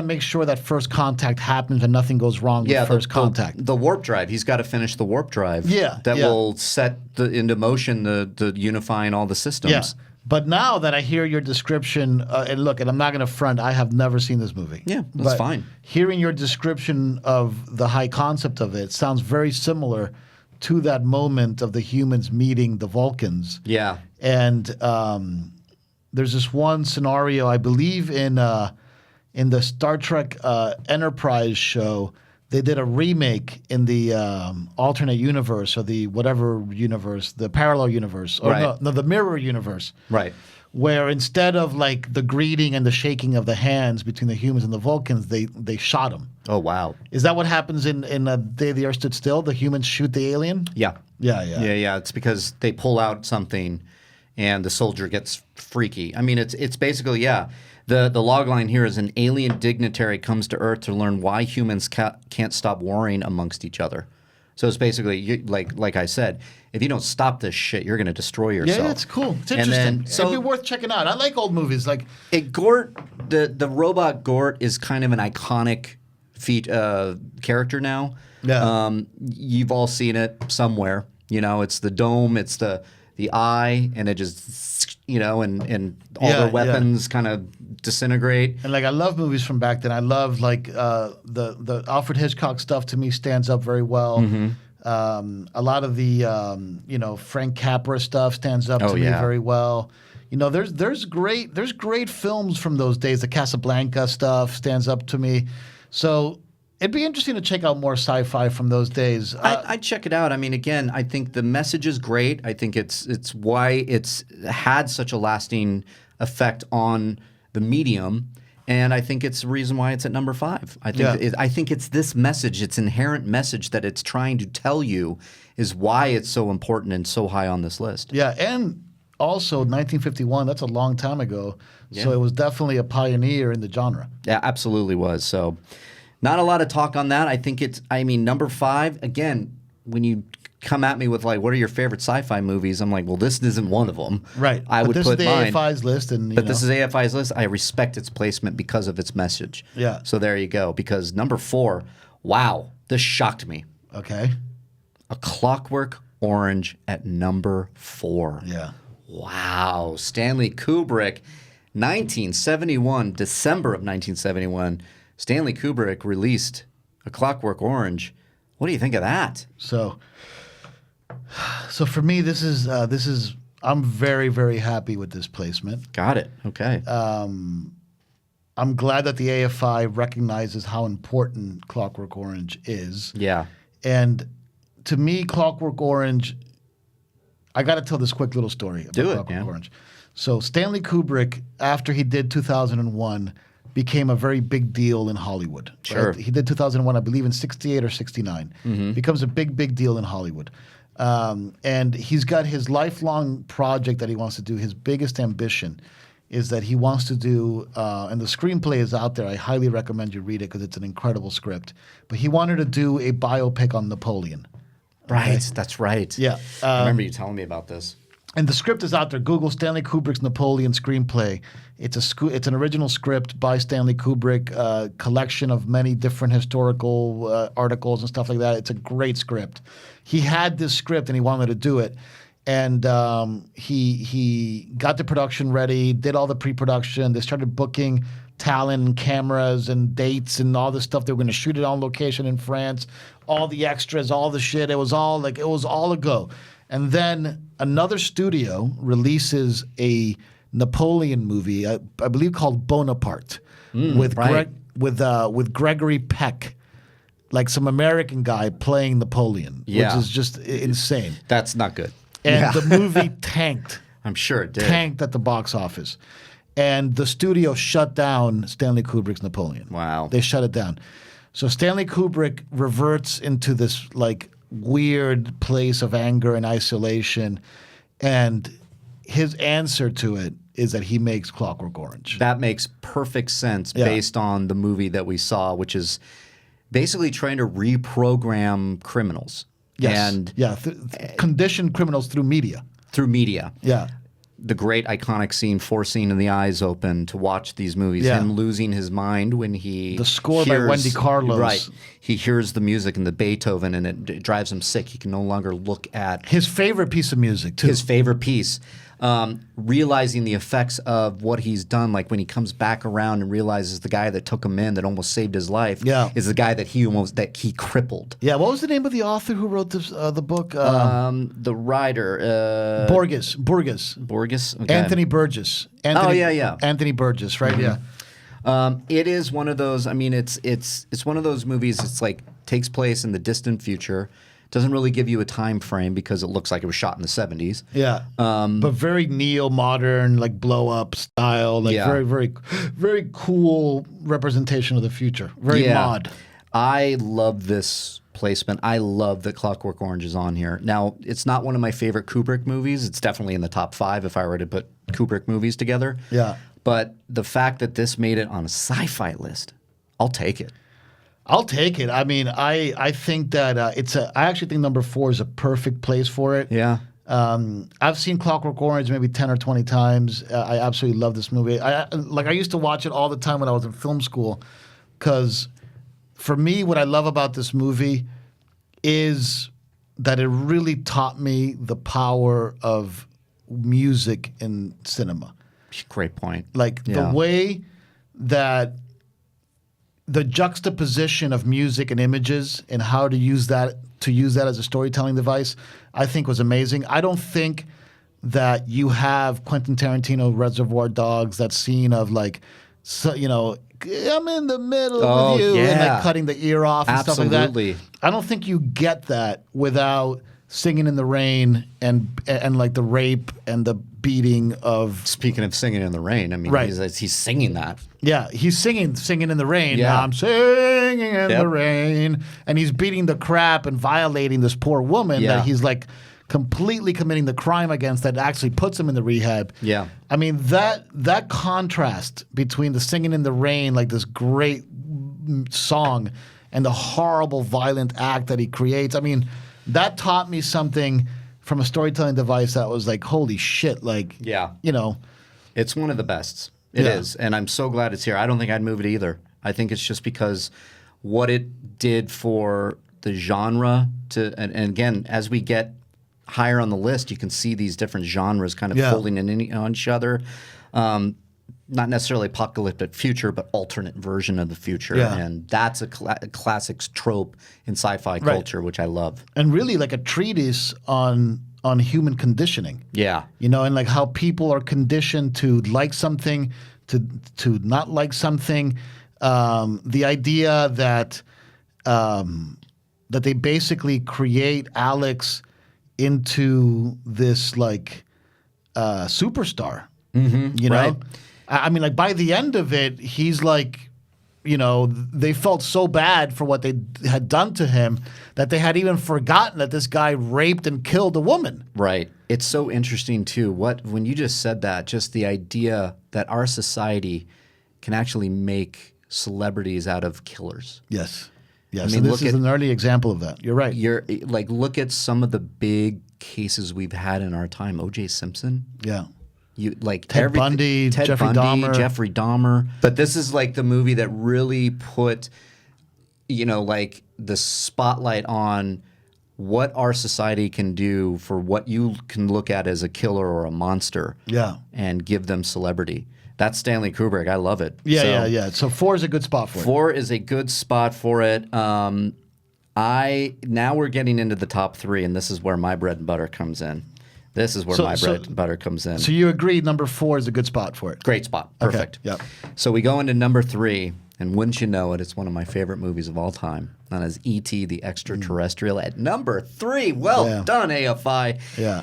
make sure that first contact happens and nothing goes wrong with first contact. The warp drive. He's got to finish the warp drive. That will set into motion the unifying all the systems. Yeah. But now that I hear your description, and I'm not going to front, I have never seen this movie. Yeah, that's fine. Hearing your description of the high concept of it sounds very similar to that moment of the humans meeting the Vulcans. Yeah. And there's this one scenario, I believe in the Star Trek Enterprise show, they did a remake in the alternate universe or the whatever universe, the parallel universe, or no, the mirror universe. Right. Where instead of like the greeting and the shaking of the hands between the humans and the Vulcans, they shot them. Oh, wow. Is that what happens in Day the Earth Stood Still? The humans shoot the alien? Yeah. Yeah. It's because they pull out something and the soldier gets freaky. I mean, it's basically, The log line here is an alien dignitary comes to Earth to learn why humans can't stop warring amongst each other. So it's basically, like I said, if you don't stop this shit, you're going to destroy yourself. Yeah, it's cool. It's interesting. It'd be worth checking out. I like old movies. Like Gort, the robot Gort is kind of an iconic character now. Yeah. You've all seen it somewhere. You know, it's the dome, it's the eye, and it just, and all their weapons kind of disintegrate. And I love movies from back then. I love the Alfred Hitchcock stuff. To me, stands up very well. Mm-hmm. A lot of the Frank Capra stuff stands up to me very well. There's great films from those days. The Casablanca stuff stands up to me. So it'd be interesting to check out more sci-fi from those days. I'd check it out. I mean, again, I think the message is great. I think it's why it's had such a lasting effect on the medium, and I think it's the reason why it's at number 5. I think it's this message, its inherent message that it's trying to tell you is why it's so important and so high on this list. Yeah, and also 1951, that's a long time ago, so it was definitely a pioneer in the genre. Yeah, absolutely was. So not a lot of talk on that. I think number 5, again, when you come at me with what are your favorite sci-fi movies? I'm like, well, this isn't one of them. Right. I would put mine. This is the AFI's list. This is AFI's list. I respect its placement because of its message. Yeah. So there you go. Because number 4, wow, this shocked me. Okay. A Clockwork Orange at number 4. Yeah. Wow. Stanley Kubrick, 1971, December of 1971. Stanley Kubrick released A Clockwork Orange. What do you think of that? So for me, this is I'm very, very happy with this placement. Got it. Okay. I'm glad that the AFI recognizes how important Clockwork Orange is. Yeah. And to me, Clockwork Orange, I got to tell this quick little story about Clockwork Orange. So Stanley Kubrick, after he did 2001, became a very big deal in Hollywood. Sure. Right? He did 2001, I believe, in 68 or 69. Mm-hmm. Becomes a big, big deal in Hollywood. And he's got his lifelong project that he wants to do. His biggest ambition is that he wants to do, and the screenplay is out there. I highly recommend you read it because it's an incredible script. But he wanted to do a biopic on Napoleon. Right, that's right. Yeah. I remember you telling me about this. And the script is out there. Google Stanley Kubrick's Napoleon screenplay. It's an original script by Stanley Kubrick, collection of many different historical articles and stuff like that. It's a great script. He had this script and he wanted to do it. And he got the production ready, did all the pre-production. They started booking talent and cameras and dates and all this stuff. They were going to shoot it on location in France. All the extras, all the shit. It was all a go. And then another studio releases a Napoleon movie, I believe called Bonaparte, with right. with Gregory Peck, like some American guy playing Napoleon, which is just insane. That's not good. And the movie tanked. I'm sure it did. Tanked at the box office. And the studio shut down Stanley Kubrick's Napoleon. Wow. They shut it down. So Stanley Kubrick reverts into this like weird place of anger and isolation. And his answer to it is that he makes Clockwork Orange. That makes perfect sense based on the movie that we saw, which is basically trying to reprogram criminals. Yes. And condition criminals through media. Through media. Yeah. The great iconic scene, forcing the eyes open to watch these movies. Yeah. Him losing his mind when he The score by Wendy Carlos. Right. He hears the music and the Beethoven and it drives him sick. He can no longer look at his favorite piece of music, too. his favorite piece. Realizing the effects of what he's done, like when he comes back around and realizes the guy that took him in, that almost saved his life, is the guy that he crippled. Yeah, what was the name of the author who wrote this, the book? The writer, Borges. Okay. Anthony Burgess. Anthony Burgess, right? Mm-hmm. Yeah. It is one of those. I mean, it's one of those movies. It's like takes place in the distant future. Doesn't really give you a time frame because it looks like it was shot in the 70s. Yeah. But very neo-modern, like blow-up style, like very, very, very cool representation of the future. Very mod. I love this placement. I love that Clockwork Orange is on here. Now, it's not one of my favorite Kubrick movies. It's definitely in the top 5 if I were to put Kubrick movies together. Yeah. But the fact that this made it on a sci-fi list, I'll take it. I'll take it. I mean, I think that I actually think number 4 is a perfect place for it. Yeah. I've seen Clockwork Orange maybe 10 or 20 times. I absolutely love this movie. I used to watch it all the time when I was in film school because for me, what I love about this movie is that it really taught me the power of music in cinema. Great point. Like the way that the juxtaposition of music and images and how to use that as a storytelling device, I think was amazing. I don't think that you have Quentin Tarantino Reservoir Dogs, that scene of like, so, you know, I'm in the middle of you and like cutting the ear off and stuff like that. I don't think you get that without Singing in the Rain and like the rape and the beating of. Speaking of Singing in the Rain, I mean, he's singing that. Yeah, he's singing in the rain. Yeah. I'm singing in the rain. And he's beating the crap and violating this poor woman that he's like completely committing the crime against that actually puts him in the rehab. Yeah. I mean, that contrast between the Singing in the Rain, like this great song, and the horrible violent act that he creates, I mean, that taught me something from a storytelling device that was like, holy shit, like, you know. It's one of the best. It is. And I'm so glad it's here. I don't think I'd move it either. I think it's just because what it did for the genre and again, as we get higher on the list, you can see these different genres kind of folding in on each other. Not necessarily apocalyptic future, but alternate version of the future. Yeah. And that's a classic trope in sci-fi culture, which I love. And really like a treatise on human conditioning. Yeah. You know, and like how people are conditioned to like something, to not like something. The idea that they basically create Alex into this like superstar. You know? Right. I mean, like by the end of it, he's like they felt so bad for what they had done to him that they had even forgotten that this guy raped and killed a woman. Right. It's so interesting too. When you just said that, just the idea that our society can actually make celebrities out of killers. Yes. Yeah. I So mean, this is an early example of that. You're right. You're like, look at some of the big cases we've had in our time. O.J. Simpson. Yeah. Ted Bundy, Jeffrey Dahmer. But this is like the movie that really put, like the spotlight on what our society can do for what you can look at as a killer or a monster. Yeah. And give them celebrity. That's Stanley Kubrick. I love it. Yeah. So 4 is a good spot for it. 4 is a good spot for it. Now we're getting into the top 3, and this is where my bread and butter comes in. This is where my bread and butter comes in. So you agree number 4 is a good spot for it? Great spot. Perfect. Okay. Yep. So we go into number 3, and wouldn't you know it, it's one of my favorite movies of all time. Known as E.T. the Extraterrestrial at number 3. Well done, AFI. Yeah.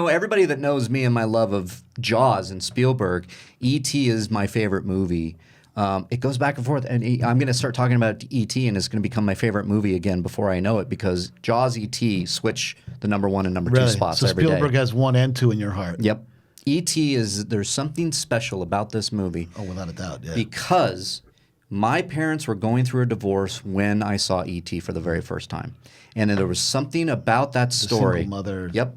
Everybody that knows me and my love of Jaws and Spielberg, E.T. is my favorite movie. It goes back and forth, and I'm going to start talking about E.T., and it's going to become my favorite movie again before I know it, because Jaws, E.T. switch the number 1 and number 2 spots every day. So Spielberg has 1 and 2 in your heart. Yep. E.T. there's something special about this movie. Oh, without a doubt, yeah. Because my parents were going through a divorce when I saw E.T. for the very first time. And there was something about that story. Single mother. Yep.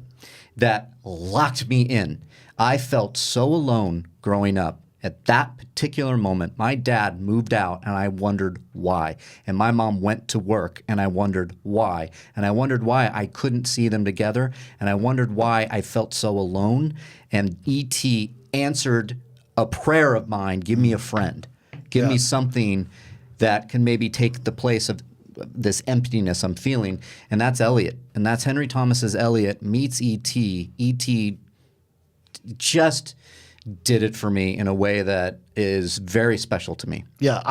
That locked me in. I felt so alone growing up. At that particular moment, my dad moved out, and I wondered why. And my mom went to work, and I wondered why. And I wondered why I couldn't see them together, and I wondered why I felt so alone. And E.T. answered a prayer of mine, give me a friend. Give me something that can maybe take the place of this emptiness I'm feeling. And that's Elliot. And that's Henry Thomas's Elliot meets E.T. E.T. just did it for me in a way that is very special to me. Yeah,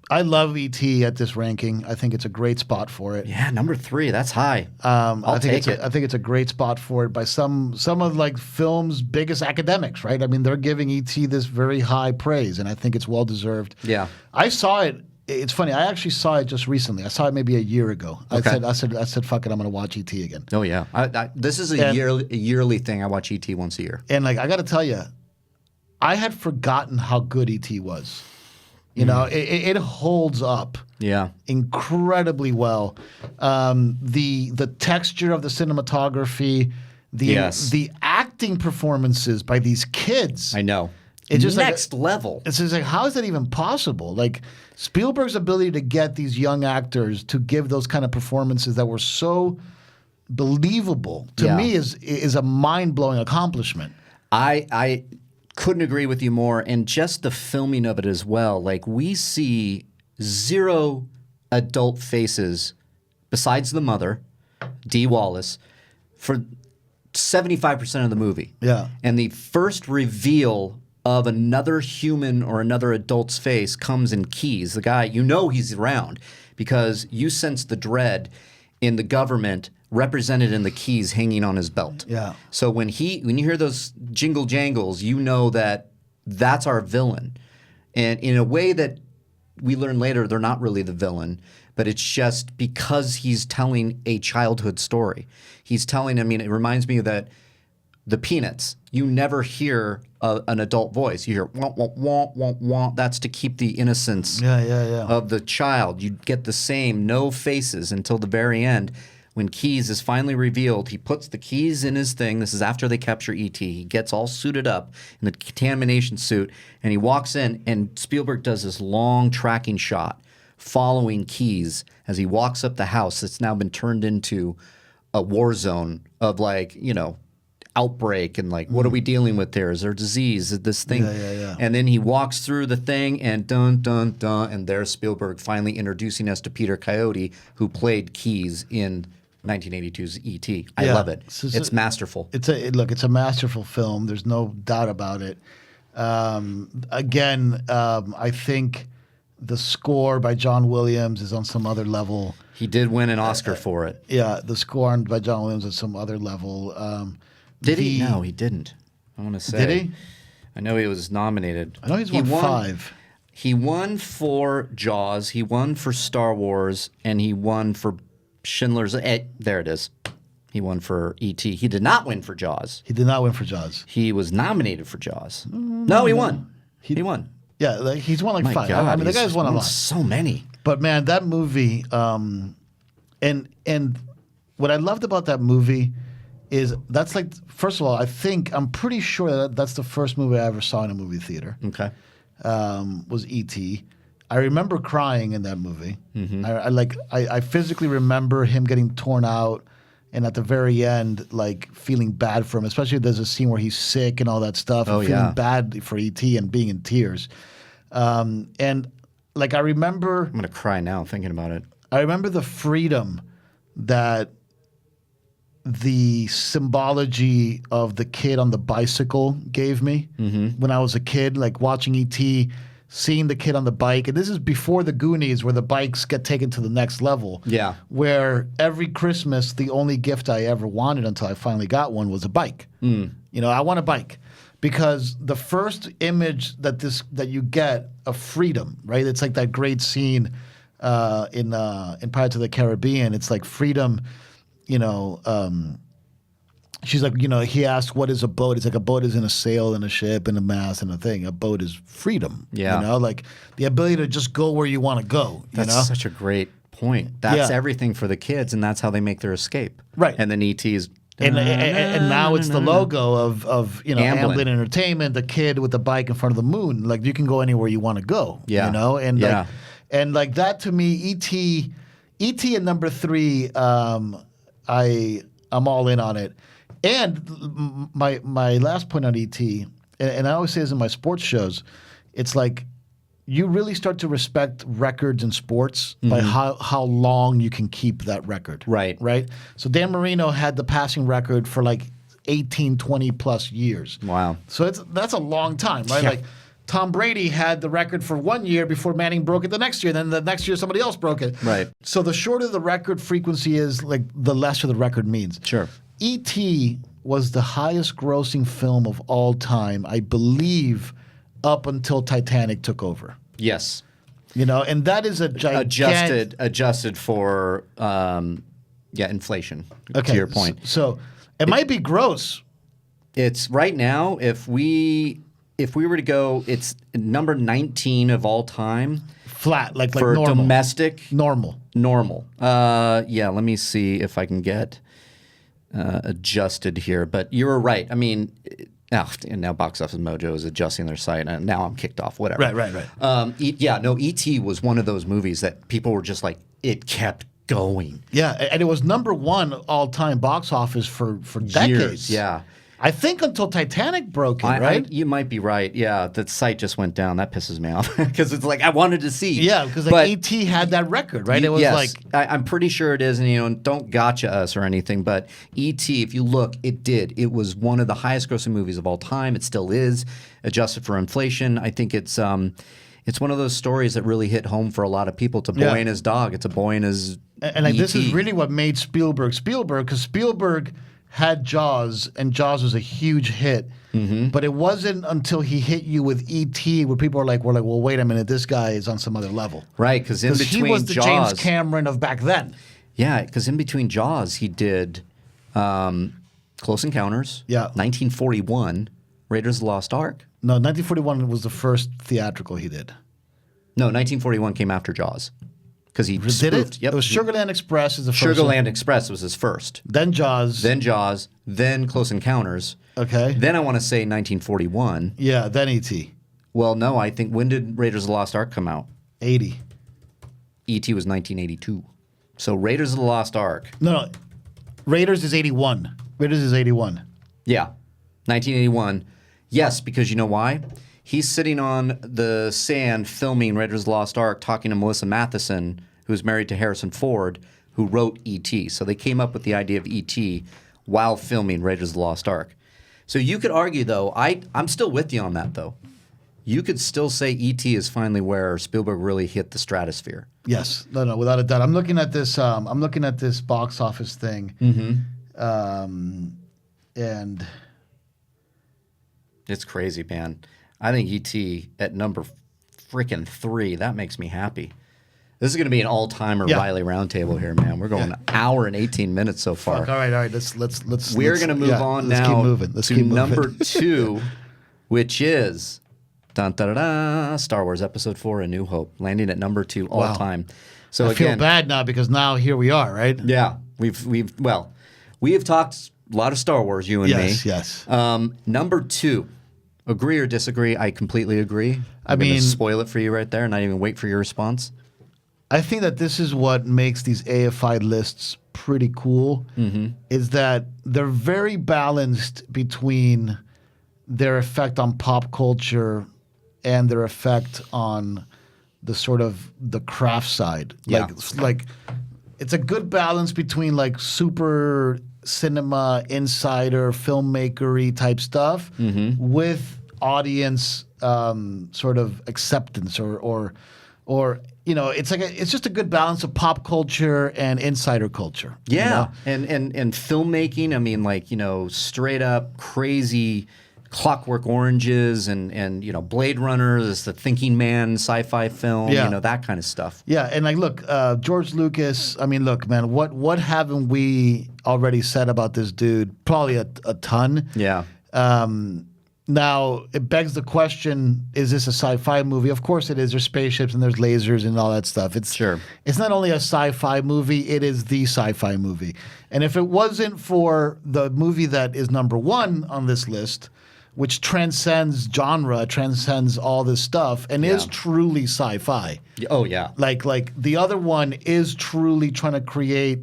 I love E.T. at this ranking. I think it's a great spot for it. Yeah, number 3, that's high. I'll take it. I think it's a great spot for it by some of like film's biggest academics, right? I mean, they're giving E.T. this very high praise, and I think it's well deserved. Yeah, I saw it. It's funny. I actually saw it just recently. I saw it maybe a year ago. Okay. I said, fuck it. I'm going to watch E.T. again. Oh yeah. This is a yearly thing. I watch E.T. once a year. And like, I got to tell you, I had forgotten how good E.T. was. It holds up. Yeah. Incredibly well. The texture of the cinematography, the acting performances by these kids. I know. It's just next level. It's just like, how is that even possible? Like Spielberg's ability to get these young actors to give those kind of performances that were so believable to me is a mind-blowing accomplishment. I couldn't agree with you more, and just the filming of it as well. Like, we see 0 adult faces besides the mother, Dee Wallace, for 75% of the movie. Yeah. And the first reveal of another human or another adult's face comes in Keys. The guy, he's around because you sense the dread in the government represented in the keys hanging on his belt. Yeah. So when you hear those jingle jangles, you know that that's our villain. And in a way that we learn later, they're not really the villain, but it's just because he's telling a childhood story. He's telling, it reminds me that the Peanuts, you never hear an adult voice. You hear wah, wah, wah, wah, wah. That's to keep the innocence of the child. You get the same, no faces until the very end. When Keys is finally revealed, he puts the keys in his thing. This is after they capture E.T. He gets all suited up in the contamination suit, and he walks in, and Spielberg does this long tracking shot following Keys as he walks up the house that's now been turned into a war zone of outbreak and what are we dealing with there? Is there disease? Is this thing? Yeah. And then he walks through the thing and dun, dun, dun, and there's Spielberg finally introducing us to Peter Coyote, who played Keys in 1982's E.T. I love it. It's masterful. It's a masterful film. There's no doubt about it. I think the score by John Williams is on some other level. He did win an Oscar for it. Yeah, the score by John Williams is some other level. Did he? No, he didn't. I want to say. Did he? I know he was nominated. I know he's won 5. He won for Jaws. He won for Star Wars, and he won for Schindler's. There it is. He won for E.T. He did not win for Jaws. He did not win for Jaws. He was nominated for Jaws. No, he won. He won. Yeah, like, he's won like My 5. God, I mean, the he's guy's won a lot. So many. But man, that movie, and what I loved about that movie is that's like, first of all, I'm pretty sure that that's the first movie I ever saw in a movie theater. Okay. Was E.T. I remember crying in that movie. Mm-hmm. I physically remember him getting torn out, and at the very end, like feeling bad for him. Especially there's a scene where he's sick and all that stuff. Oh, and feeling yeah. bad for E.T. and being in tears. And like I remember, I'm going to cry now thinking about it. I remember the freedom that the symbology of the kid on the bicycle gave me when I was a kid, like watching E.T., seeing the kid on the bike. And this is before the Goonies, where the bikes get taken to the next level. Yeah. Where every Christmas, the only gift I ever wanted until I finally got one was a bike. You know, I want a bike. Because the first image that you get of freedom, right? It's like that great scene in Pirates of the Caribbean. It's like freedom. You know, she's like, you know, he asked, what is a boat? It's like, a boat is in a sail and a ship and a mast and a thing. A boat is freedom. Yeah. You know, like the ability to just go where you want to go. That's you know? such a great point. That's Yeah. everything for the kids, and that's how they make their escape. Right. And then E.T.'s. And now it's the logo of you know, Amblin. Amblin Entertainment, the kid with the bike in front of the moon. Like, you can go anywhere you want to go. Yeah. You know? And Yeah. like that, to me, E.T. at number 3, I'm all in on it. And my last point on E.T., and I always say this in my sports shows, it's like you really start to respect records in sports by how long you can keep that record. Right. Right? So Dan Marino had the passing record for like 18, 20 plus years. Wow. So that's a long time, right? Yeah. Like Tom Brady had the record for 1 year before Manning broke it the next year. Then the next year somebody else broke it. Right. So the shorter the record frequency is, like the lesser the record means. Sure. E.T. was the highest grossing film of all time, I believe, up until Titanic took over. Yes. You know, and that is a gigantic... Adjusted for inflation. To your point. So it might be gross. It's right now, if we were to go, it's number 19 of all time Flat, like for normal. domestic. Normal. Yeah, let me see if I can get adjusted here. But you were right. I mean, and now Box Office Mojo is adjusting their site, and now I'm kicked off. Whatever. Right. E.T. was one of those movies that people were just like, it kept going. Yeah, and it was number 1 all-time box office for decades. Years, yeah. I think until Titanic broke it, right? You might be right. Yeah, the site just went down. That pisses me off because it's like I wanted to see. Yeah, because like E.T. had that record, right? It was yes, like I'm pretty sure it is, and don't gotcha us or anything. But E.T., if you look, it did. It was one of the highest grossing movies of all time. It still is, adjusted for inflation. I think it's one of those stories that really hit home for a lot of people. It's a boy and his dog. It's a boy and his and like this is E.T.. really what made Spielberg, because Spielberg had Jaws, and Jaws was a huge hit. But it wasn't until he hit you with E.T. where people were like, well, wait a minute, this guy is on some other level. Right, because in between he was the Jaws, James Cameron of back then. Yeah, because in between Jaws, he did Close Encounters. Yeah. 1941, Raiders of the Lost Ark. No, 1941 was the first theatrical he did. No, 1941 came after Jaws. Because he Did spoofed. it? Yep. It was Sugarland Express is the first one. Sugarland Express was his first. Then Jaws. Then Close Encounters. Okay. Then I want to say 1941. Yeah, then E.T. Well, no, I think when did Raiders of the Lost Ark come out? 80. E.T. was 1982. So Raiders of the Lost Ark. No. Raiders is 81. Raiders is 81. Yeah. 1981. Yes, because you know why? He's sitting on the sand filming Raiders of the Lost Ark, talking to Melissa Matheson, who's married to Harrison Ford, who wrote E.T. So they came up with the idea of E.T. while filming Raiders of the Lost Ark. So you could argue, though, I'm still with you on that, though. You could still say E.T. is finally where Spielberg really hit the stratosphere. Yes. No, without a doubt. I'm looking at this box office thing. And it's crazy, man. I think E.T. at number freaking 3. That makes me happy. This is going to be an all-timer Yeah. Reilly Roundtable here, man. We're going an hour and 18 minutes so far. Fuck, all right. Let's. We're going to move on let's now keep moving. Let's to keep moving. number 2, which is Star Wars Episode 4: A New Hope, landing at number 2 all Wow. time. So I feel bad now because now here we are, right? yeah, we have talked a lot of Star Wars, you and me. Yes. Number 2, agree or disagree? I completely agree. I'm mean- going to spoil it for you right there, and not even wait for your response. I think that this is what makes these AFI lists pretty cool, is that they're very balanced between their effect on pop culture and their effect on the sort of the craft side. Yeah. Like it's a good balance between like super cinema, insider, filmmaker-y type stuff with audience sort of acceptance or you know, it's just a good balance of pop culture and insider culture. you Yeah, know? and filmmaking. I mean, like, you know, straight up crazy Clockwork Oranges and you know, Blade Runner is the thinking man sci-fi film. Yeah. You know, that kind of stuff. Yeah, and like, look, George Lucas. I mean, look, man, what haven't we already said about this dude? Probably a ton. Yeah. Now it begs the question: is this a sci-fi movie? Of course it is. There's spaceships and there's lasers and all that stuff. It's Sure. It's not only a sci-fi movie; it is the sci-fi movie. And if it wasn't for the movie that is number 1 on this list, which transcends genre, transcends all this stuff, and is truly sci-fi. Oh yeah. Like the other one is truly trying to create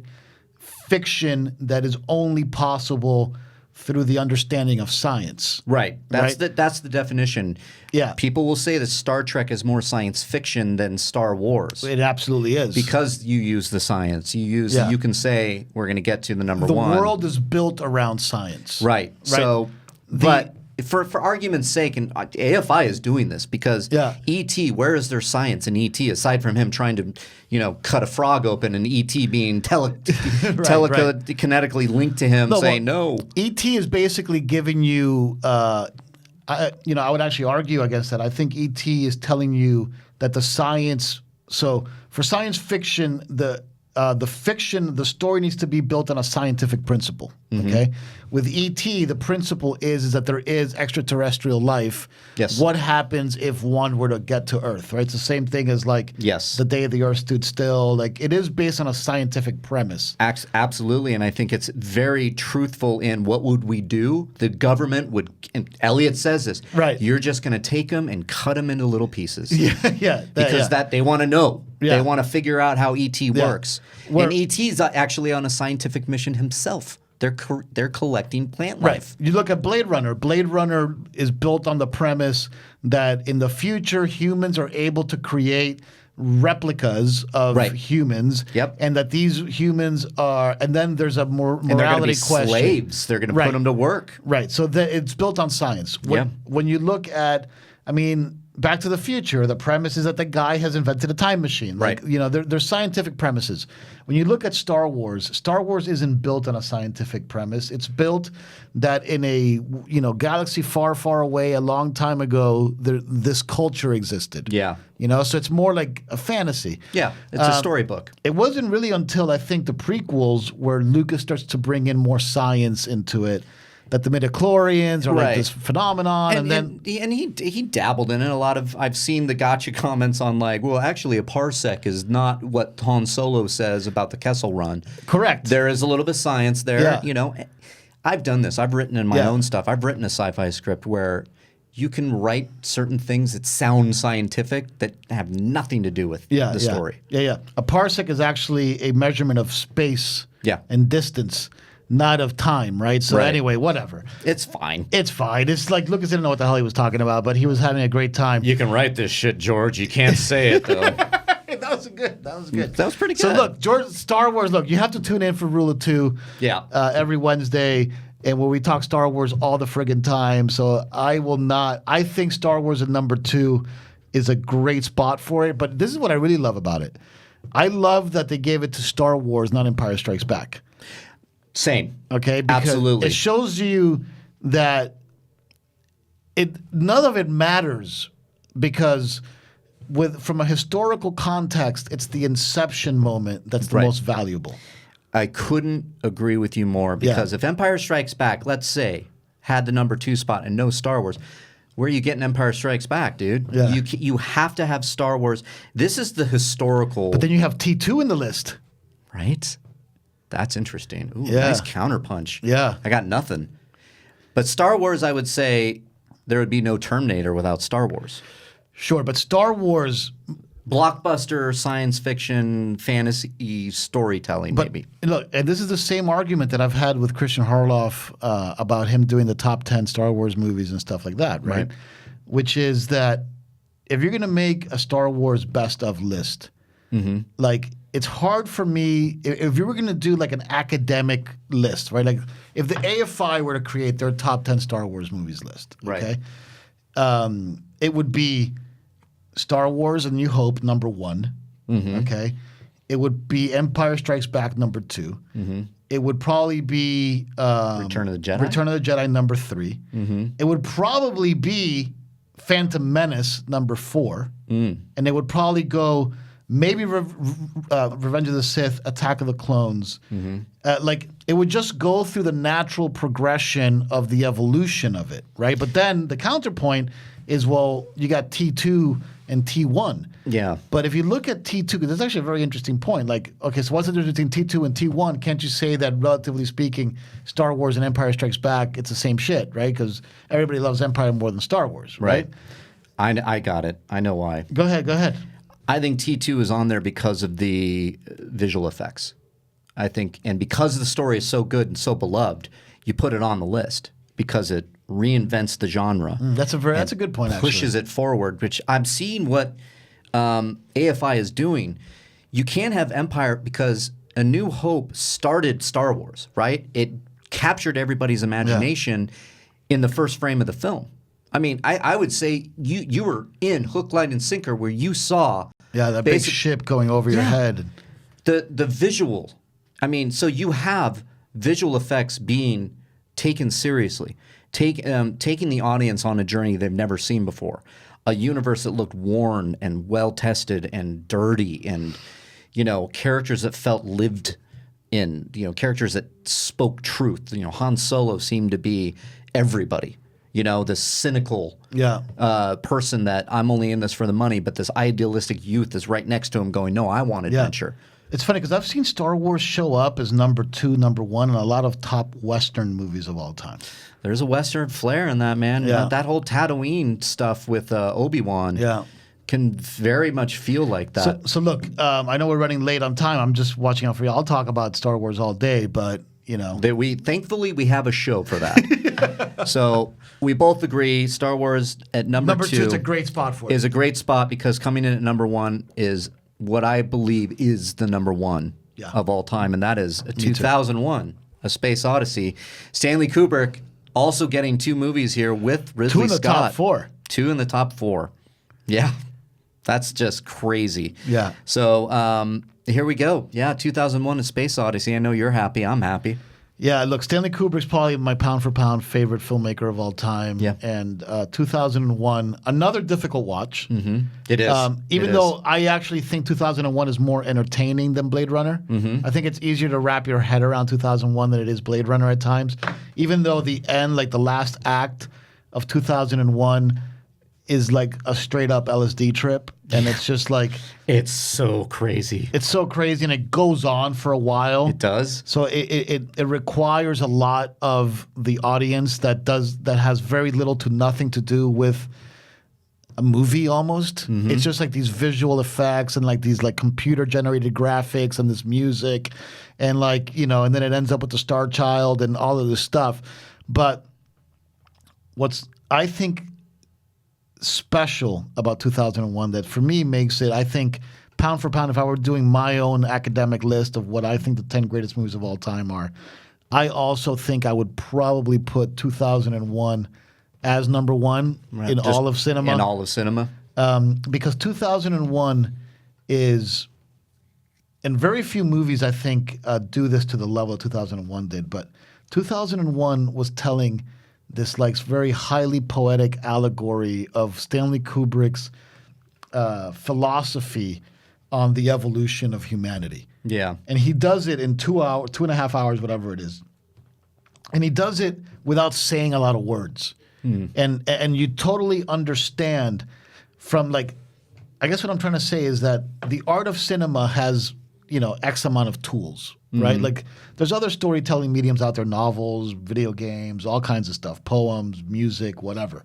fiction that is only possible through the understanding of science. Right. That's Right? that's the definition. Yeah. People will say that Star Trek is more science fiction than Star Wars. It absolutely is. Because you use the science. Yeah. You can say we're going to get to the number the 1. world is built around science. Right. So, The- but for argument's sake, and AFI is doing this because Yeah. E.T., where is there science in E.T. aside from him trying to, you know, cut a frog open and E.T. being telekinetically linked to him saying no. E.T. is basically giving you, I would actually argue against that. I think E.T. is telling you that the science. So for science fiction, the story needs to be built on a scientific principle. Okay, with E.T., the principle is that there is extraterrestrial life. Yes. What happens if one were to get to Earth? Right. It's the same thing as like Yes. the day the Earth stood still. Like it is based on a scientific premise. Absolutely, and I think it's very truthful in what would we do? The government would, and Elliot says this, Right. You're just going to take them and cut them into little pieces. Yeah. Because that they want to know. Yeah. They want to figure out how E.T. works. Where- And E.T. is actually on a scientific mission himself. They're collecting plant life. You look at Blade Runner. Blade Runner is built on the premise that in the future humans are able to create replicas of Right. humans. Yep. And that these humans are, and then there's a And they're going to morality be question. slaves. They're going to Right. put them to work. Right. So it's built on science. Yeah. When you look at, I mean, Back to the Future, the premise is that the guy has invented a time machine. Like, Right. you know, there's scientific premises. When you look at Star Wars isn't built on a scientific premise. It's built that in a, you know, galaxy far, far away, a long time ago, this culture existed. Yeah. You know, so it's more like a fantasy. Yeah, it's a storybook. It wasn't really until I think the prequels where Lucas starts to bring in more science into it, that the midichlorians are like Right. this phenomenon, and then he dabbled in it a lot of. I've seen the gotcha comments on like, well, actually, a parsec is not what Han Solo says about the Kessel Run. correct. There is a little bit of science there. Yeah. You know, I've done this. I've written in my Yeah. own stuff. I've written a sci-fi script where you can write certain things that sound scientific that have nothing to do with the story. Yeah. A parsec is actually a measurement of space Yeah. and distance, not of time, right? So Right. anyway, whatever. It's fine. It's fine. It's like Lucas didn't know what the hell he was talking about, but he was having a great time. You can write this shit, George. You can't say it though. That was good. That was good. That was pretty So good. look, Star Wars. Look, you have to tune in for Rule of Two. Yeah. Every Wednesday, and where we talk Star Wars all the friggin' time. So I will not. I think Star Wars at number 2 is a great spot for it. But this is what I really love about it. I love that they gave it to Star Wars, not Empire Strikes Back. Same. Okay, because Absolutely. it shows you that none of it matters because from a historical context, it's the inception moment that's the Right. most valuable. I couldn't agree with you more because if Empire Strikes Back, let's say, had the number 2 spot and no Star Wars, where are you getting Empire Strikes Back, dude? Yeah. You have to have Star Wars. This is the historical. But then you have T2 in the list. Right? That's interesting. Ooh, Yeah. nice counterpunch. Yeah. I got nothing. But Star Wars, I would say there would be no Terminator without Star Wars. Sure, but Star Wars. Blockbuster, science fiction, fantasy storytelling, But maybe. look, and this is the same argument that I've had with Christian Harloff about him doing the top 10 Star Wars movies and stuff like that, right? Which is that if you're going to make a Star Wars best of list, like it's hard for me if you were going to do like an academic list, right? Like if the AFI were to create their top 10 Star Wars movies list, okay, it would be Star Wars: A New Hope number 1, okay. It would be Empire Strikes Back number 2. It would probably be Return of the Jedi? Return of the Jedi number 3. It would probably be Phantom Menace number 4, and it would probably go maybe Revenge of the Sith, Attack of the Clones. Like it would just go through the natural progression of the evolution of it, right? But then the counterpoint is, well, you got T2 and T1. Yeah. But if you look at T2, because that's actually a very interesting point. Like, okay, so what's the difference between T2 and T1? Can't you say that, relatively speaking, Star Wars and Empire Strikes Back, it's the same shit, right? Because everybody loves Empire more than Star Wars, right? I got it. I know why. Go ahead. I think T2 is on there because of the visual effects. I think, and because the story is so good and so beloved, you put it on the list because it reinvents the genre. That's a good point, actually. Pushes it forward, which I'm seeing what AFI is doing. You can't have Empire because A New Hope started Star Wars, right? It captured everybody's imagination in the first frame of the film. I mean, I would say you were in hook, line, and sinker where you saw that big ship going over your head. The visual. I mean, so you have visual effects being taken seriously, taking the audience on a journey they've never seen before, a universe that looked worn and well tested and dirty, and characters that felt lived in, characters that spoke truth. Han Solo seemed to be everybody. This cynical person that I'm only in this for the money, but this idealistic youth is right next to him going, no, I want adventure. It's funny because I've seen Star Wars show up as number 2, number 1 in a lot of top Western movies of all time. There's a Western flair in that, man. Yeah. That whole Tatooine stuff with Obi-Wan can very much feel like that. So look, I know we're running late on time. I'm just watching out for you. I'll talk about Star Wars all day, but thankfully we have a show for that. So we both agree Star Wars at number 2 is a great spot for it. Is a great spot because coming in at number 1 is what I believe is the number 1 of all time, and that is 2001, A Space Odyssey. Stanley Kubrick also getting 2 movies here with Ridley Scott. 2 in the top 4. 2 in the top 4. Yeah. That's just crazy. Yeah. So here we go. Yeah, 2001, A Space Odyssey. I know you're happy. I'm happy. Yeah, look, Stanley Kubrick's probably my pound-for-pound favorite filmmaker of all time. Yeah. And 2001, another difficult watch. It is. Even though I actually think 2001 is more entertaining than Blade Runner. I think it's easier to wrap your head around 2001 than it is Blade Runner at times. Even though the end, like the last act of 2001 is like a straight-up LSD trip. And it's just like... It's so crazy. It's so crazy, and it goes on for a while. It does. So it requires a lot of the audience that has very little to nothing to do with a movie almost. It's just like these visual effects and like these like computer generated graphics and this music and like, and then it ends up with the Star Child and all of this stuff. But what's I think special about 2001 that for me makes it, I think, pound for pound, if I were doing my own academic list of what I think the 10 greatest movies of all time are, I also think I would probably put 2001 as number 1 in all of cinema. In all of cinema. Because 2001 is, and very few movies I think do this to the level 2001 did, but 2001 was telling this like very highly poetic allegory of Stanley Kubrick's philosophy on the evolution of humanity. Yeah. And he does it in 2.5 hours, whatever it is. And he does it without saying a lot of words. And you totally understand from like, I guess what I'm trying to say is that the art of cinema has, X amount of tools, right? Like there's other storytelling mediums out there, novels, video games, all kinds of stuff, poems, music, whatever.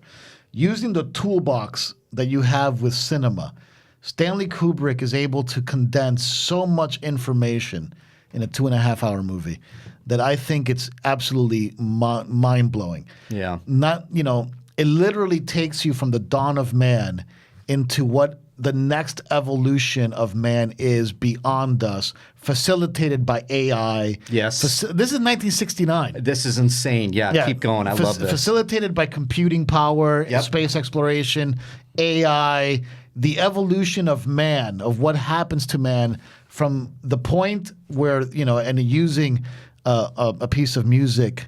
Using the toolbox that you have with cinema, Stanley Kubrick is able to condense so much information in a 2.5 hour movie that I think it's absolutely mind blowing. Yeah. It literally takes you from the dawn of man into what the next evolution of man is beyond us, facilitated by AI. Yes. This is 1969. This is insane. Yeah, keep going. I love this. Facilitated by computing power, space exploration, AI, the evolution of man, of what happens to man from the point where, and using a piece of music